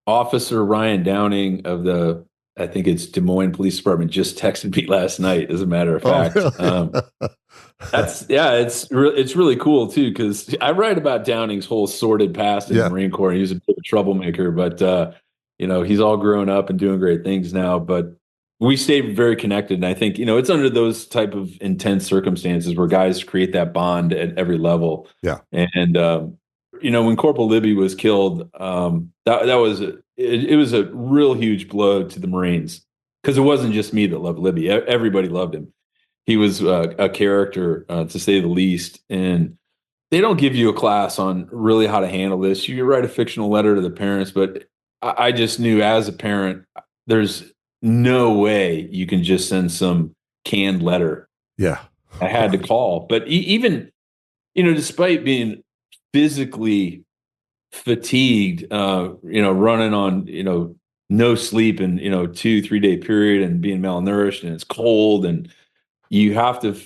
Officer Ryan Downing of I think it's Des Moines Police Department, just texted me last night, as a matter of fact. Oh, really? It's really cool too, because I write about Downing's whole sordid past in the Marine Corps. He was a bit of a troublemaker, but he's all grown up and doing great things now. But we stayed very connected, and I think it's under those type of intense circumstances where guys create that bond at every level. Yeah, and when Corporal Libby was killed, that was it was a real huge blow to the Marines, because it wasn't just me that loved Libby. Everybody loved him. He was a character, to say the least. And they don't give you a class on really how to handle this. You write a fictional letter to the parents, but I just knew as a parent, there's no way you can just send some canned letter. Yeah. I had to call. But even, despite being physically fatigued, running on, no sleep in, 2-3 day period, and being malnourished, and it's cold, and you have to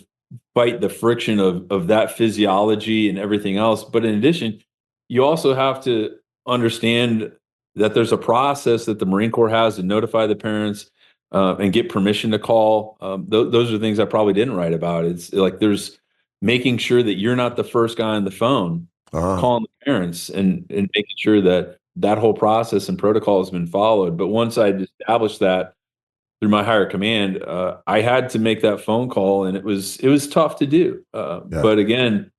fight the friction of that physiology and everything else. But in addition, you also have to understand that there's a process that the Marine Corps has to notify the parents and get permission to call. Those are things I probably didn't write about. It's like there's making sure that you're not the first guy on the phone calling the parents, and making sure that whole process and protocol has been followed. But once I established that through my higher command, I had to make that phone call, and it was tough to do. But again,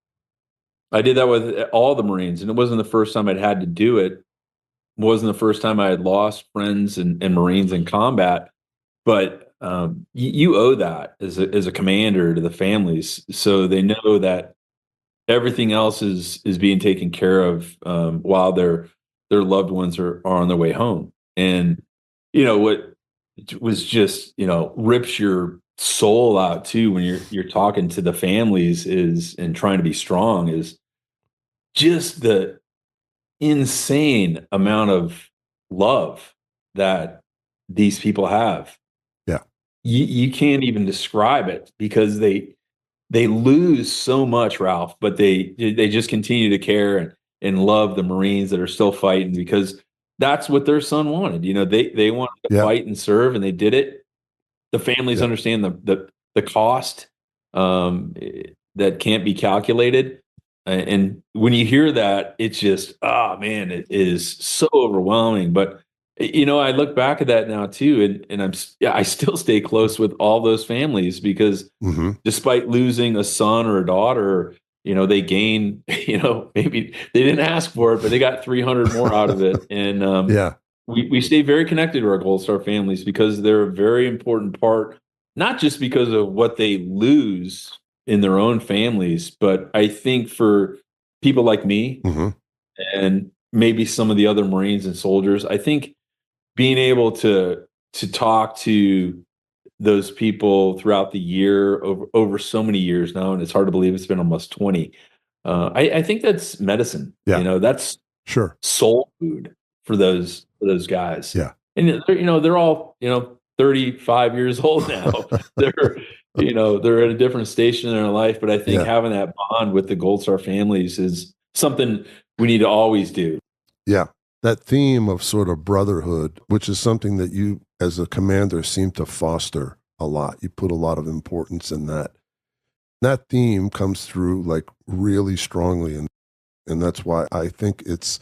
I did that with all the Marines, and it wasn't the first time I'd had to do it. It wasn't the first time I had lost friends and Marines in combat. But you owe that as a commander to the families, so they know that everything else is being taken care of while their loved ones are on their way home. And what was just rips your soul out too when you're talking to the families and trying to be strong is just the insane amount of love that these people have. Yeah. You can't even describe it, because they lose so much, Ralph, but they just continue to care and love the Marines that are still fighting, because that's what their son wanted. They wanted to fight and serve, and they did it. The families understand the cost that can't be calculated. And when you hear that, it's just, oh man, it is so overwhelming. But I look back at that now too, and I still stay close with all those families, because despite losing a son or a daughter, they gain, maybe they didn't ask for it, but they got 300 more out of it. And we stay very connected to our Gold Star families, because they're a very important part, not just because of what they lose in their own families, but I think for people like me and maybe some of the other Marines and soldiers, I think being able to talk to those people throughout the year, over so many years now, and it's hard to believe it's been almost 20. I think that's medicine. That's soul food for those guys. Yeah. And they're all 35 years old now. They're at a different station in their life, but I think having that bond with the Gold Star families is something we need to always do. Yeah. That theme of sort of brotherhood, which is something that you as a commander seem to foster a lot. You put a lot of importance in that. That theme comes through like really strongly. And that's why I think it's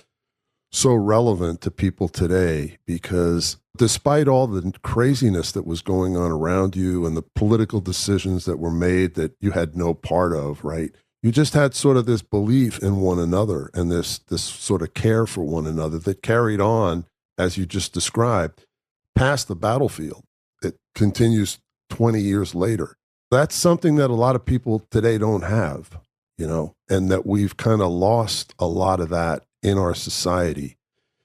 so relevant to people today because despite all the craziness that was going on around you and the political decisions that were made that you had no part of, right? You just had sort of this belief in one another and this sort of care for one another that carried on, as you just described, past the battlefield. It continues 20 years later. That's something that a lot of people today don't have, and that we've kind of lost a lot of that in our society.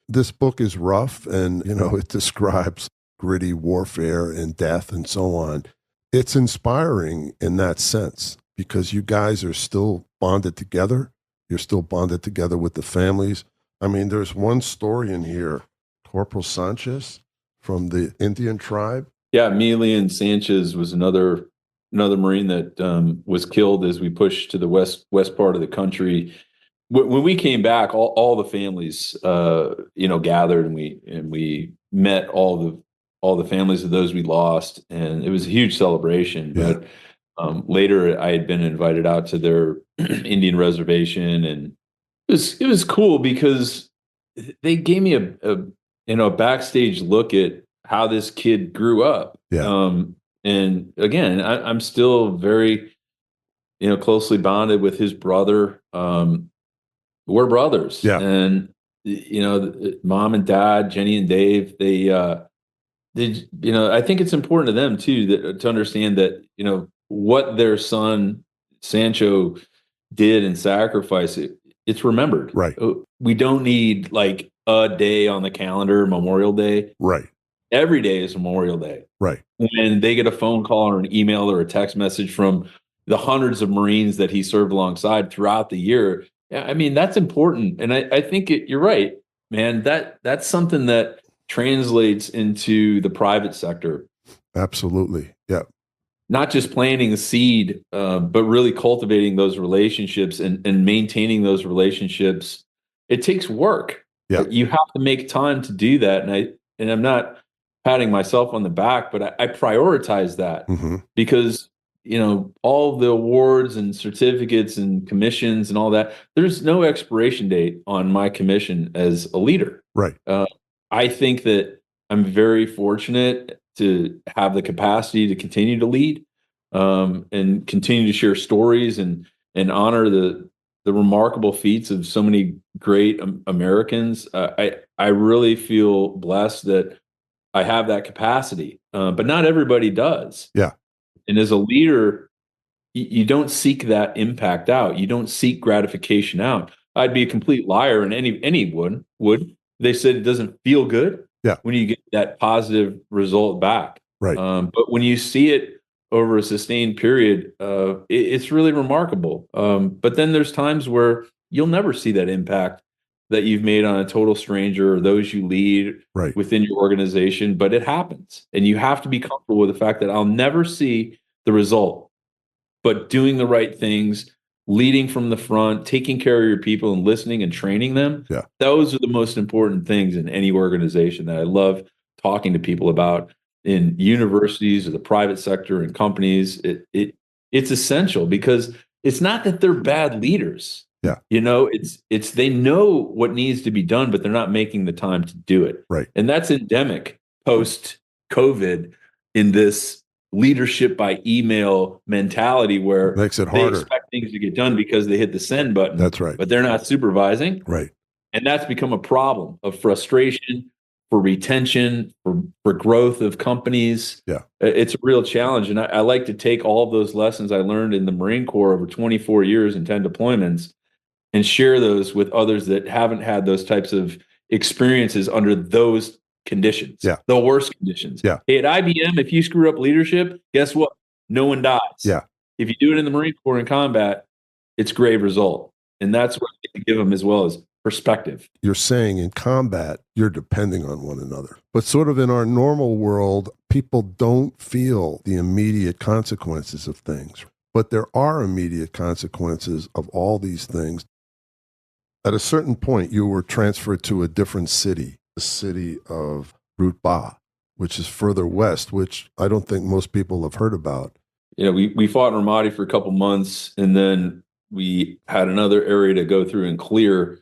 This book is rough and, it describes gritty warfare and death and so on. It's inspiring in that sense because you guys are still bonded together. You're still bonded together with the families. I mean, there's one story in here, Corporal Sanchez from the Indian tribe. Yeah, Emilian Sanchez was another Marine that was killed as we pushed to the west part of the country. When we came back, all the families, gathered and we met all the families of those we lost, and it was a huge celebration. Yeah. But later, I had been invited out to their Indian reservation, and it was cool because they gave me a backstage look at how this kid grew up. Yeah. And again, I'm still very, closely bonded with his brother. We're brothers. Yeah. And, mom and dad, Jenny and Dave, they, I think it's important to them too, to understand that, what their son Sancho did and sacrifice, it's remembered. Right. We don't need like a day on the calendar, Memorial Day. Right. Every day is Memorial Day. Right. When they get a phone call or an email or a text message from the hundreds of Marines that he served alongside throughout the year, I mean, that's important. And I think you're right, man. That's something that translates into the private sector. Absolutely. Yeah. Not just planting a seed, but really cultivating those relationships and maintaining those relationships. It takes work. Yeah. You have to make time to do that. And I'm not patting myself on the back, but I prioritize that because, all the awards and certificates and commissions and all that, there's no expiration date on my commission as a leader. Right. I think that I'm very fortunate to have the capacity to continue to lead and continue to share stories and honor the remarkable feats of so many great Americans. I really feel blessed that I have that capacity, but not everybody does. Yeah. And as a leader, you don't seek that impact out. You don't seek gratification out. I'd be a complete liar, and anyone would. They said it doesn't feel good when you get that positive result back. Right. But when you see it over a sustained period, it's really remarkable. But then there's times where you'll never see that impact that you've made on a total stranger or those you lead within your organization, but it happens. And you have to be comfortable with the fact that I'll never see the result, but doing the right things, leading from the front, taking care of your people and listening and training them. Yeah. Those are the most important things in any organization that I love talking to people about in universities or the private sector and companies. It's essential because it's not that they're bad leaders. Yeah. It's they know what needs to be done, but they're not making the time to do it. Right. And that's endemic post-COVID in this leadership by email mentality where makes it they harder. Expect things to get done because they hit the send button. That's right. But they're not supervising. Right. And that's become a problem of frustration, for retention, for growth of companies. Yeah. It's a real challenge. And I like to take all of those lessons I learned in the Marine Corps over 24 years and 10 deployments and share those with others that haven't had those types of experiences under those conditions, the worst conditions. Yeah. Hey, at IBM, if you screw up leadership, guess what? No one dies. Yeah. If you do it in the Marine Corps in combat, it's grave result. And that's what I give them as well as perspective. You're saying in combat, you're depending on one another. But sort of in our normal world, people don't feel the immediate consequences of things. But there are immediate consequences of all these things. At a certain point, you were transferred to a different city, the city of Rutba, which is further west, which I don't think most people have heard about. We fought in Ramadi for a couple months, and then we had another area to go through and clear.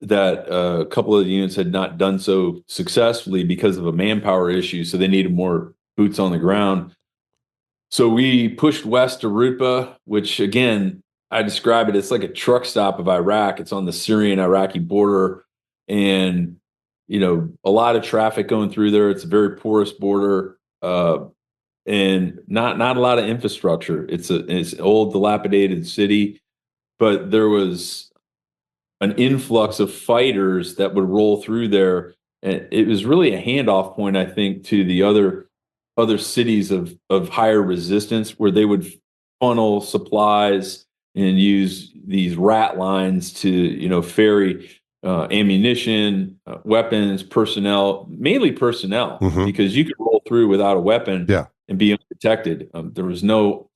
that a couple of the units had not done so successfully because of a manpower issue, so they needed more boots on the ground. So we pushed west to Rupa, which again, I describe it, it's like a truck stop of Iraq. It's on the Syrian-Iraqi border, and a lot of traffic going through there. It's a very porous border, and not a lot of infrastructure. It's an old, dilapidated city, but there was an influx of fighters that would roll through there, and it was really a handoff point, I think, to the other cities of higher resistance, where they would funnel supplies and use these rat lines to ferry ammunition, weapons, personnel, mainly personnel, because you could roll through without a weapon and be unprotected. There was no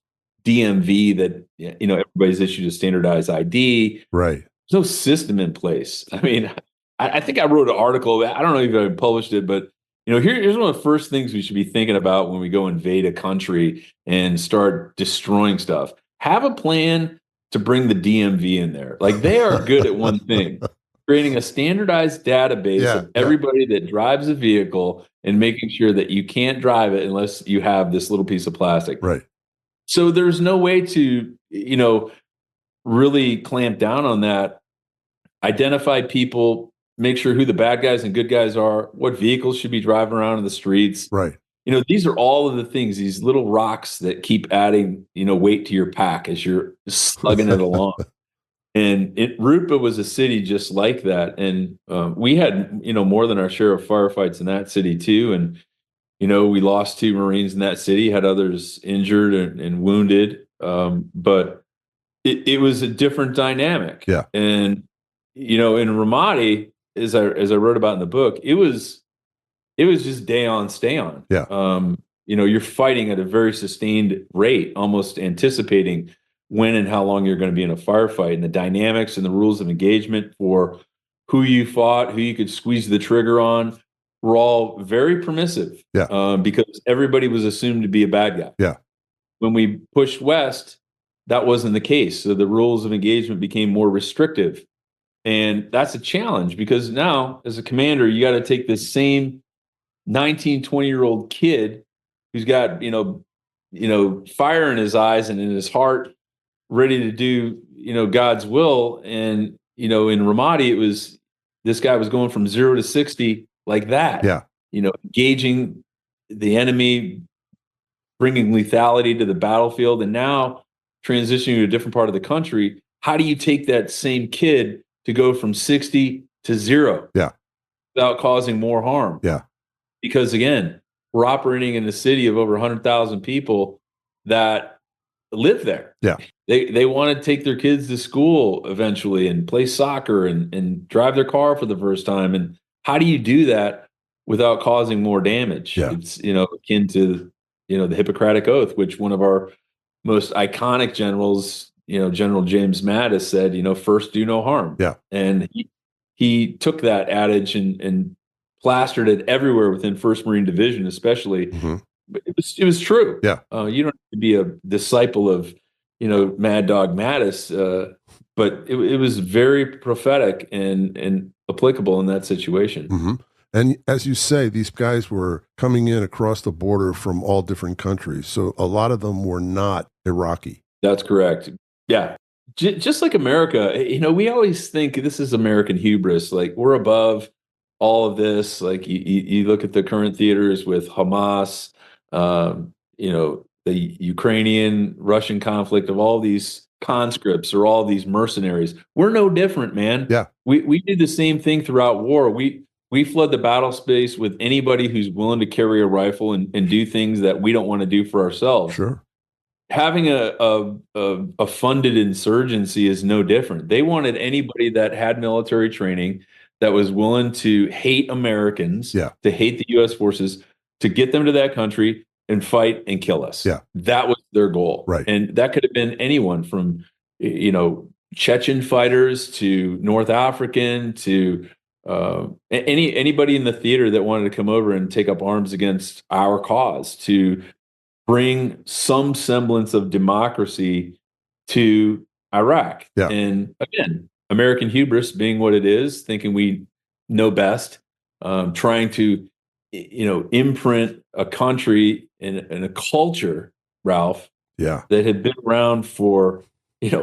DMV that everybody's issued a standardized ID. Right. There's no system in place. I mean, I think I wrote an article. I don't know if I published it, but here's one of the first things we should be thinking about when we go invade a country and start destroying stuff. Have a plan to bring the DMV in there. Like, they are good at one thing, creating a standardized database of everybody that drives a vehicle and making sure that you can't drive it unless you have this little piece of plastic. Right. So there's no way to, really clamp down on that. Identify people, make sure who the bad guys and good guys are, what vehicles should be driving around in the streets. Right. These are all of the things, these little rocks that keep adding, weight to your pack as you're slugging it along. And Rupa was a city just like that. And we had, more than our share of firefights in that city too. And, we lost 2 Marines in that city, had others injured and wounded. But it was a different dynamic. Yeah. And, in Ramadi, as I wrote about in the book, it was just day on, stay on. Yeah. You're fighting at a very sustained rate, almost anticipating when and how long you're going to be in a firefight, and the dynamics and the rules of engagement for who you fought, who you could squeeze the trigger on, were all very permissive. Yeah. Because everybody was assumed to be a bad guy. Yeah. When we pushed west, that wasn't the case. So the rules of engagement became more restrictive. And that's a challenge, because now, as a commander, you got to take this same 19, 20-year-old kid who's got, fire in his eyes and in his heart, ready to do, God's will. And, in Ramadi, this guy was going from 0 to 60 like that. Yeah. Engaging the enemy, bringing lethality to the battlefield, and now transitioning to a different part of the country. How do you take that same kid to go from 60 to 0 without causing more harm? Yeah. Because again, we're operating in a city of over 100,000 people that live there. Yeah. They want to take their kids to school eventually and play soccer and drive their car for the first time. And how do you do that without causing more damage? Yeah. It's, akin to, the Hippocratic Oath, which one of our most iconic generals, General James Mattis said, first do no harm. Yeah. And he took that adage and plastered it everywhere within 1st Marine Division, especially. But it was true. Yeah. You don't have to be a disciple of, Mad Dog Mattis, but it was very prophetic and applicable in that situation. And as you say, these guys were coming in across the border from all different countries. So a lot of them were not Iraqi. That's correct. Yeah. Just like America, we always think this is American hubris. Like, we're above all of this. Like, you look at the current theaters with Hamas, the Ukrainian-Russian conflict, of all these conscripts or all these mercenaries. We're no different, man. Yeah. We did the same thing throughout war. We flood the battle space with anybody who's willing to carry a rifle and do things that we don't want to do for ourselves. Sure. Having a funded insurgency is no different. They wanted anybody that had military training, that was willing to hate Americans, to hate the U.S. forces, to get them to that country and fight and kill us. Yeah. That was their goal. Right. And that could have been anyone from, Chechen fighters to North African to anybody in the theater that wanted to come over and take up arms against our cause, to bring some semblance of democracy to Iraq. Yeah. And again, American hubris being what it is, thinking we know best, trying to, imprint a country and a culture, Ralph, Yeah. that had been around for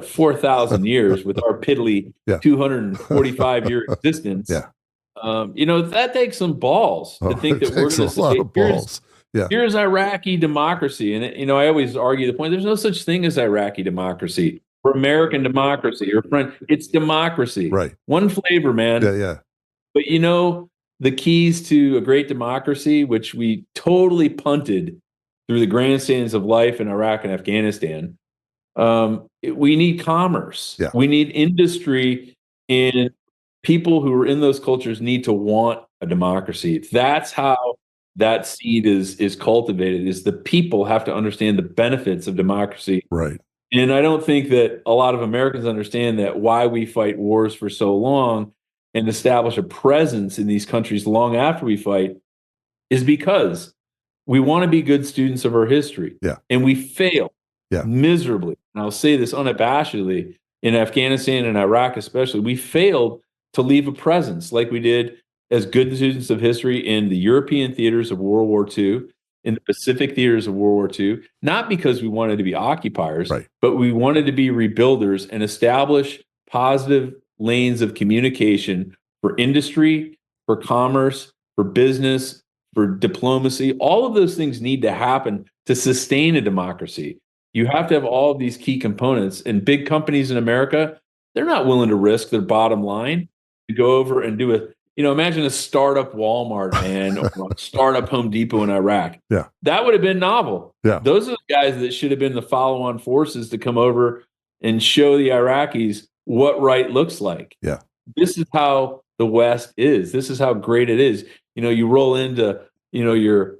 4,000 years with our piddly Yeah. 245-year existence. Yeah. That takes some balls to think it that we're takes going to a lot say, of balls. Yeah. here's Iraqi democracy. And, I always argue the point, there's no such thing as Iraqi democracy or American democracy or friend. It's democracy. Right. One flavor, man. Yeah. Yeah. But, the keys to a great democracy, which we totally punted through the grandstands of life in Iraq and Afghanistan, we need commerce. Yeah. We need industry, and people who are in those cultures need to want a democracy. That's how that seed is cultivated, is the people have to understand the benefits of democracy. Right. And I don't think that a lot of Americans understand that why we fight wars for so long and establish a presence in these countries long after we fight is because we want to be good students of our history. Yeah. And we fail Yeah. miserably. And I'll say this unabashedly, in Afghanistan and Iraq especially, we failed to leave a presence like we did as good students of history in the European theaters of World War II, in the Pacific theaters of World War II, not because we wanted to be occupiers, Right. but we wanted to be rebuilders and establish positive lanes of communication for industry, for commerce, for business, for diplomacy. All of those things need to happen to sustain a democracy. You have to have all of these key components. And big companies in America, they're not willing to risk their bottom line to go over and do imagine a startup Walmart, man, or a startup Home Depot in Iraq. Yeah. That would have been novel. Yeah. Those are the guys that should have been the follow-on forces to come over and show the Iraqis what right looks like. Yeah. This is how the West is. This is how great it is. You roll into, your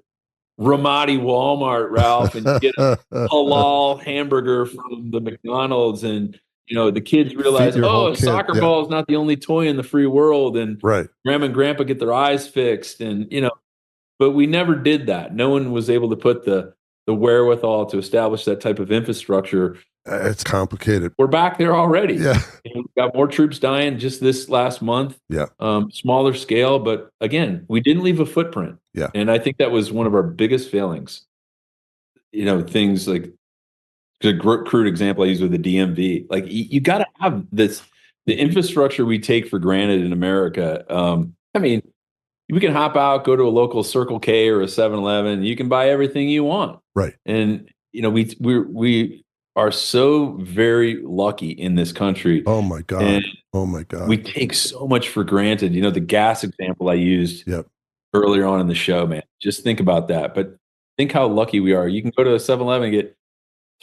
Ramadi Walmart, Ralph, and you get a halal hamburger from the McDonald's, and the kids realize, a soccer ball is not the only toy in the free world, and right. Grandma and Grandpa get their eyes fixed, and but we never did that. No one was able to put the wherewithal to establish that type of infrastructure. It's complicated. We're back there already. Yeah. We've got more troops dying just this last month. Yeah. Smaller scale, but again, we didn't leave a footprint. Yeah. And I think that was one of our biggest failings. Things like the crude example I use with the DMV. Like you got to have the infrastructure we take for granted in America. We can hop out, go to a local Circle K or a 7-Eleven. You can buy everything you want. Right. And we are so very lucky in this country. Oh my God. And oh my God. we take so much for granted. The gas example I used earlier on in the show, man. Just think about that. But think how lucky we are. You can go to a 7-Eleven and get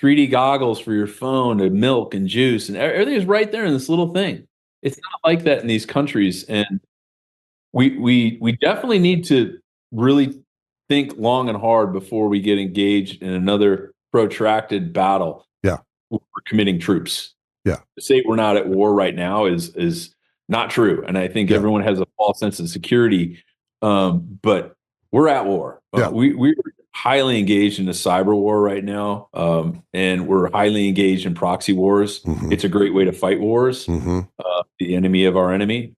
3D goggles for your phone and milk and juice, and everything is right there in this little thing. It's not like that in these countries. And we definitely need to really think long and hard before we get engaged in another protracted battle. Yeah. We're committing troops. Yeah. To say we're not at war right now is not true. And I think everyone has a false sense of security. But we're at war. We're highly engaged in a cyber war right now. And we're highly engaged in proxy wars. Mm-hmm. It's a great way to fight wars. Mm-hmm. The enemy of our enemy.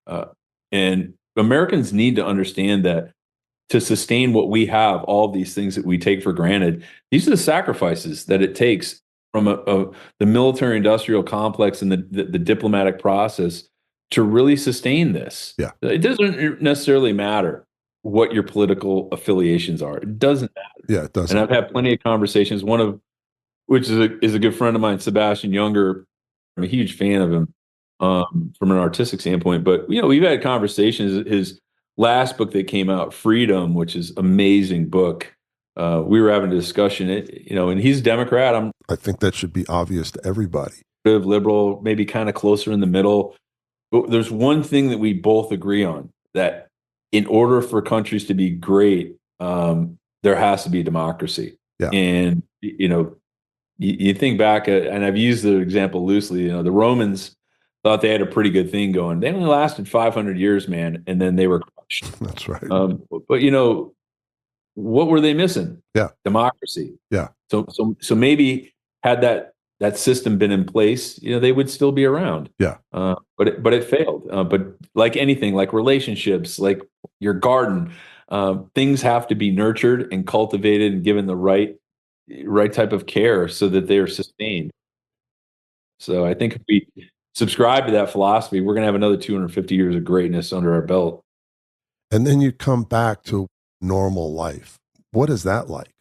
And Americans need to understand that to sustain what we have, all of these things that we take for granted, these are the sacrifices that it takes from the military industrial complex and the diplomatic process to really sustain this. Yeah. It doesn't necessarily matter what your political affiliations are. It doesn't matter. Yeah, it doesn't. And I've had plenty of conversations, one of which is a good friend of mine, Sebastian Younger. I'm a huge fan of him from an artistic standpoint. But, we've had conversations. His last book that came out, Freedom, which is amazing book. We were having a discussion, and he's a Democrat. I think that should be obvious to everybody. Liberal, maybe kind of closer in the middle. But there's one thing that we both agree on, that in order for countries to be great, there has to be democracy. Yeah. And, you think back, and I've used the example loosely, the Romans thought they had a pretty good thing going. They only lasted 500 years, man, and then they were crushed. That's right. But, what were they missing? Yeah. Democracy. Yeah. So maybe had that that system been in place, they would still be around. Yeah. But it failed. But like anything, like relationships, like your garden, things have to be nurtured and cultivated and given the right type of care so that they are sustained. So I think if we subscribe to that philosophy, we're going to have another 250 years of greatness under our belt. And then you come back to normal life. What is that like?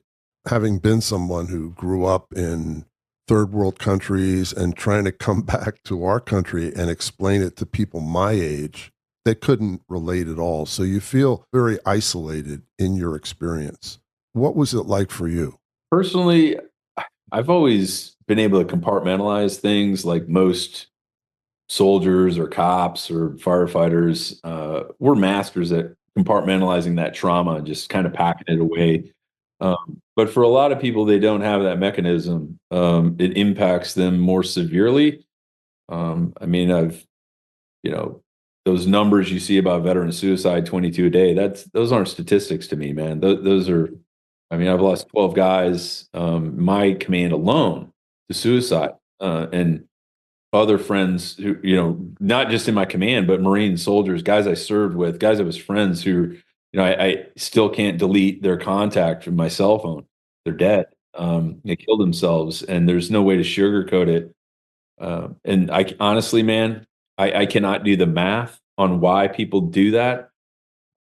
Having been someone who grew up in third world countries and trying to come back to our country and explain it to people my age that couldn't relate at all. So you feel very isolated in your experience. What was it like for you? Personally, I've always been able to compartmentalize things like most soldiers or cops or firefighters. We're masters at compartmentalizing that trauma and just kind of packing it away. But for a lot of people, they don't have that mechanism. It impacts them more severely. I mean, those numbers you see about veteran suicide, 22 a day, those aren't statistics to me, man. Those are, I mean, I've lost 12 guys, my command alone to suicide, and other friends who, not just in my command, but Marine soldiers, guys I served with, guys I was friends who, I still can't delete their contact from my cell phone. They're dead. They killed themselves, and there's no way to sugarcoat it. And I honestly, man, I cannot do the math on why people do that.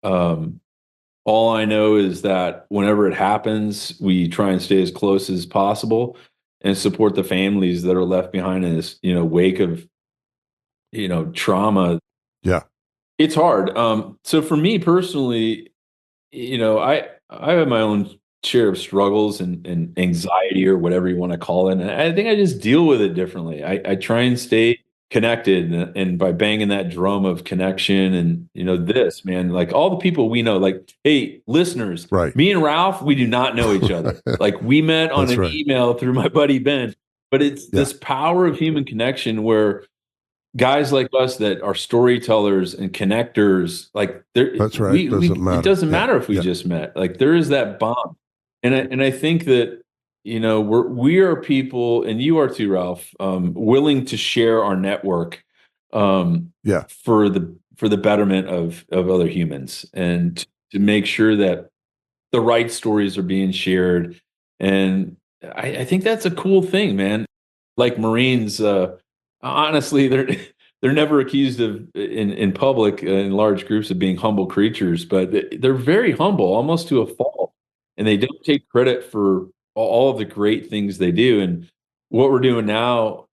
All I know is that whenever it happens, we try and stay as close as possible and support the families that are left behind in this, wake of, trauma. Yeah. It's hard. So for me personally, I have my own share of struggles and anxiety or whatever you want to call it. And I think I just deal with it differently. I try and stay connected, and by banging that drum of connection and, this, man, like all the people we know, like, hey, listeners, Right. me and Ralph, we do not know each other. Like we met on an email through my buddy Ben, but it's this power of human connection where guys like us that are storytellers and connectors, like that's right. It doesn't matter if we just met. Like there is that bond, and I think that we are people, and you are too, Ralph, willing to share our network, for the betterment of other humans, and to make sure that the right stories are being shared. And I think that's a cool thing, man. Like Marines, honestly, they're never accused of in public, in large groups, of being humble creatures, but they're very humble, almost to a fault, and they don't take credit for all of the great things they do. And what we're doing now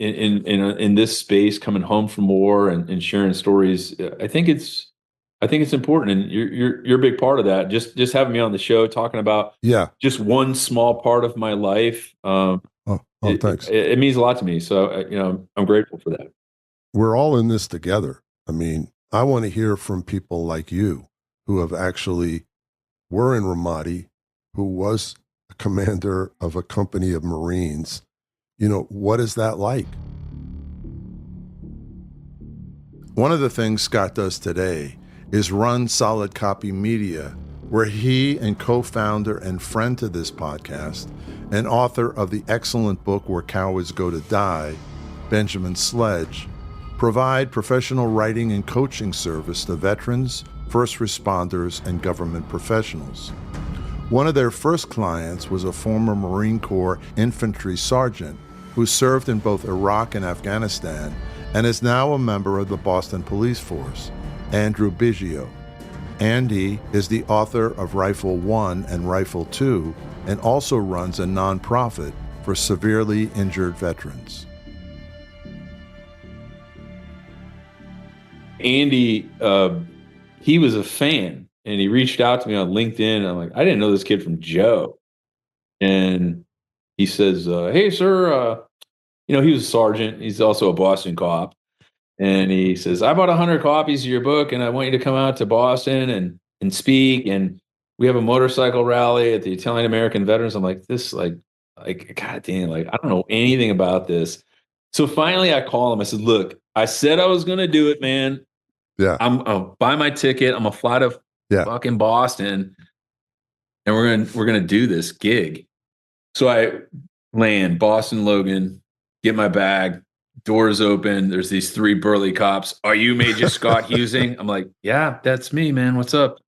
in this space, coming home from war and sharing stories, I think it's important, and you're a big part of that. Just having me on the show, talking about just one small part of my life. Thanks. It means a lot to me. So I'm grateful for that. We're all in this together. I mean, I want to hear from people like you who have actually were in Ramadi, who was a commander of a company of Marines. What is that like? One of the things Scott does today is run Solid Copy Media, where he and co-founder and friend to this podcast and author of the excellent book Where Cowards Go to Die, Benjamin Sledge, provide professional writing and coaching service to veterans, first responders, and government professionals. One of their first clients was a former Marine Corps infantry sergeant who served in both Iraq and Afghanistan and is now a member of the Boston Police Force, Andrew Biggio. Andy is the author of Rifle 1 and Rifle 2 and also runs a nonprofit for severely injured veterans. Andy, he was a fan, and he reached out to me on LinkedIn. I'm like, I didn't know this kid from Joe. And he says, hey, sir, he was a sergeant. He's also a Boston cop. And he says, I bought 100 copies of your book, and I want you to come out to Boston and speak. And we have a motorcycle rally at the Italian American Veterans. I'm like, God damn, I don't know anything about this. So finally I call him. I said, look, I said I was going to do it, man. Yeah. I'll buy my ticket. I'm going to fly to fucking Boston, and we're going to do this gig. So I land Boston Logan, get my bag, doors open. There's these 3 burly cops. Are you Major Scott Huesing? I'm like, yeah, that's me, man. What's up?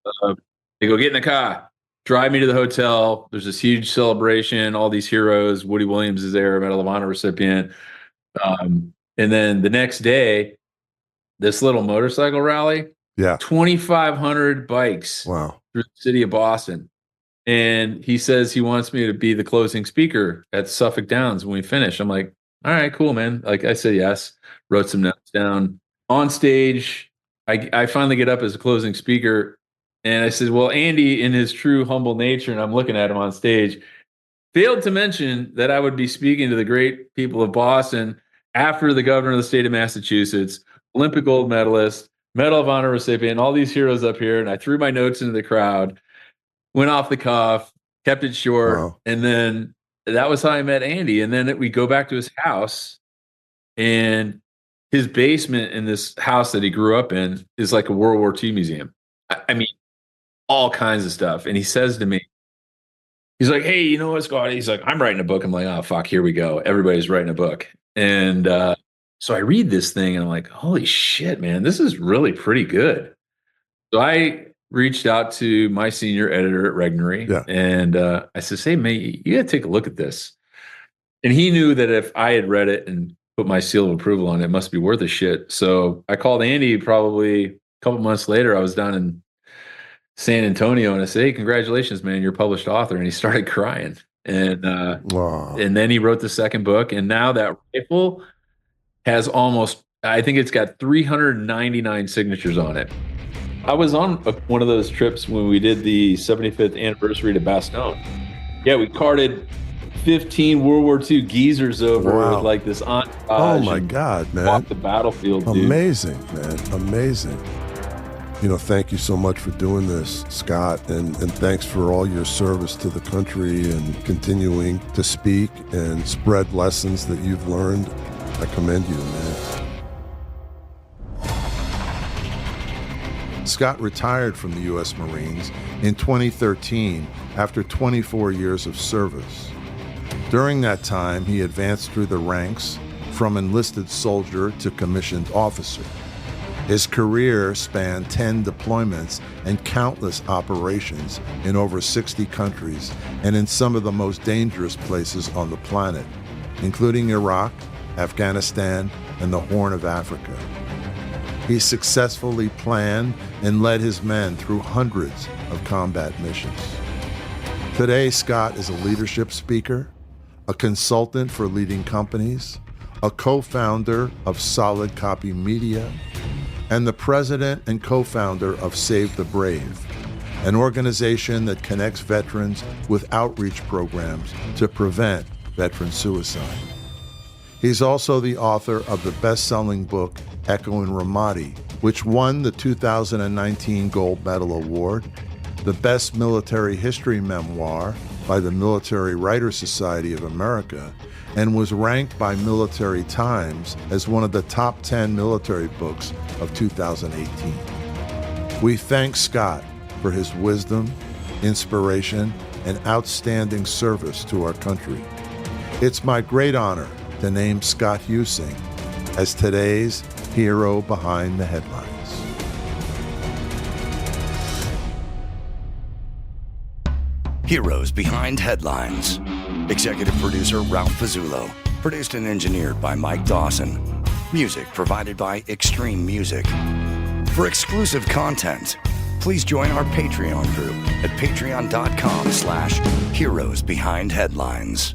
They go, get in the car, drive me to the hotel. There's this huge celebration. All these heroes. Woody Williams is there, Medal of Honor recipient. And then the next day, this little motorcycle rally, 2,500 bikes through the city of Boston. And he says he wants me to be the closing speaker at Suffolk Downs when we finish. I'm like, all right, cool, man. Like I said, yes, wrote some notes down. On stage, I finally get up as a closing speaker. And I said, well, Andy, in his true humble nature, and I'm looking at him on stage, failed to mention that I would be speaking to the great people of Boston after the governor of the state of Massachusetts, Olympic gold medalist, Medal of Honor recipient, all these heroes up here. And I threw my notes into the crowd, went off the cuff, kept it short. And then that was how I met Andy. And then we go back to his house, and his basement in this house that he grew up in is like a World War II museum. I mean, all kinds of stuff. And he says to me, he's like, hey, you know what, Scott? He's like, I'm writing a book. I'm like, oh, fuck, here we go. Everybody's writing a book. And so I read this thing, and I'm like, holy shit, man, this is really pretty good. So I reached out to my senior editor at Regnery, and I said, hey, man, you got to take a look at this. And he knew that if I had read it and put my seal of approval on it, it must be worth a shit. So I called Andy probably a couple months later. I was down in San Antonio, and I said, hey, congratulations, man, you're a published author. And he started crying. And then he wrote the second book. And now that rifle has I think it's got 399 signatures on it. I was on one of those trips when we did the 75th anniversary to Bastogne. Yeah, we carted 15 World War II geezers over with like this entourage. Oh my God, man. Walked the battlefield, dude. Amazing, man. Amazing. You know, thank you so much for doing this, Scott, and thanks for all your service to the country and continuing to speak and spread lessons that you've learned. I commend you, man. Scott retired from the U.S. Marines in 2013 after 24 years of service. During that time, he advanced through the ranks from enlisted soldier to commissioned officer. His career spanned 10 deployments and countless operations in over 60 countries and in some of the most dangerous places on the planet, including Iraq, Afghanistan, and the Horn of Africa. He successfully planned and led his men through hundreds of combat missions. Today, Scott is a leadership speaker, a consultant for leading companies, a co-founder of Solid Copy Media, and the president and co-founder of Save the Brave, an organization that connects veterans with outreach programs to prevent veteran suicide. He's also the author of the best-selling book, Echo in Ramadi, which won the 2019 Gold Medal Award, the Best Military History Memoir by the Military Writers Society of America, and was ranked by Military Times as one of the top 10 military books of 2018. We thank Scott for his wisdom, inspiration, and outstanding service to our country. It's my great honor to name Scott Huesing as today's hero behind the headlines. Heroes Behind Headlines. Executive producer Ralph Pizzullo. Produced and engineered by Mike Dawson. Music provided by Extreme Music. For exclusive content, please join our Patreon group at patreon.com/heroesbehindheadlines.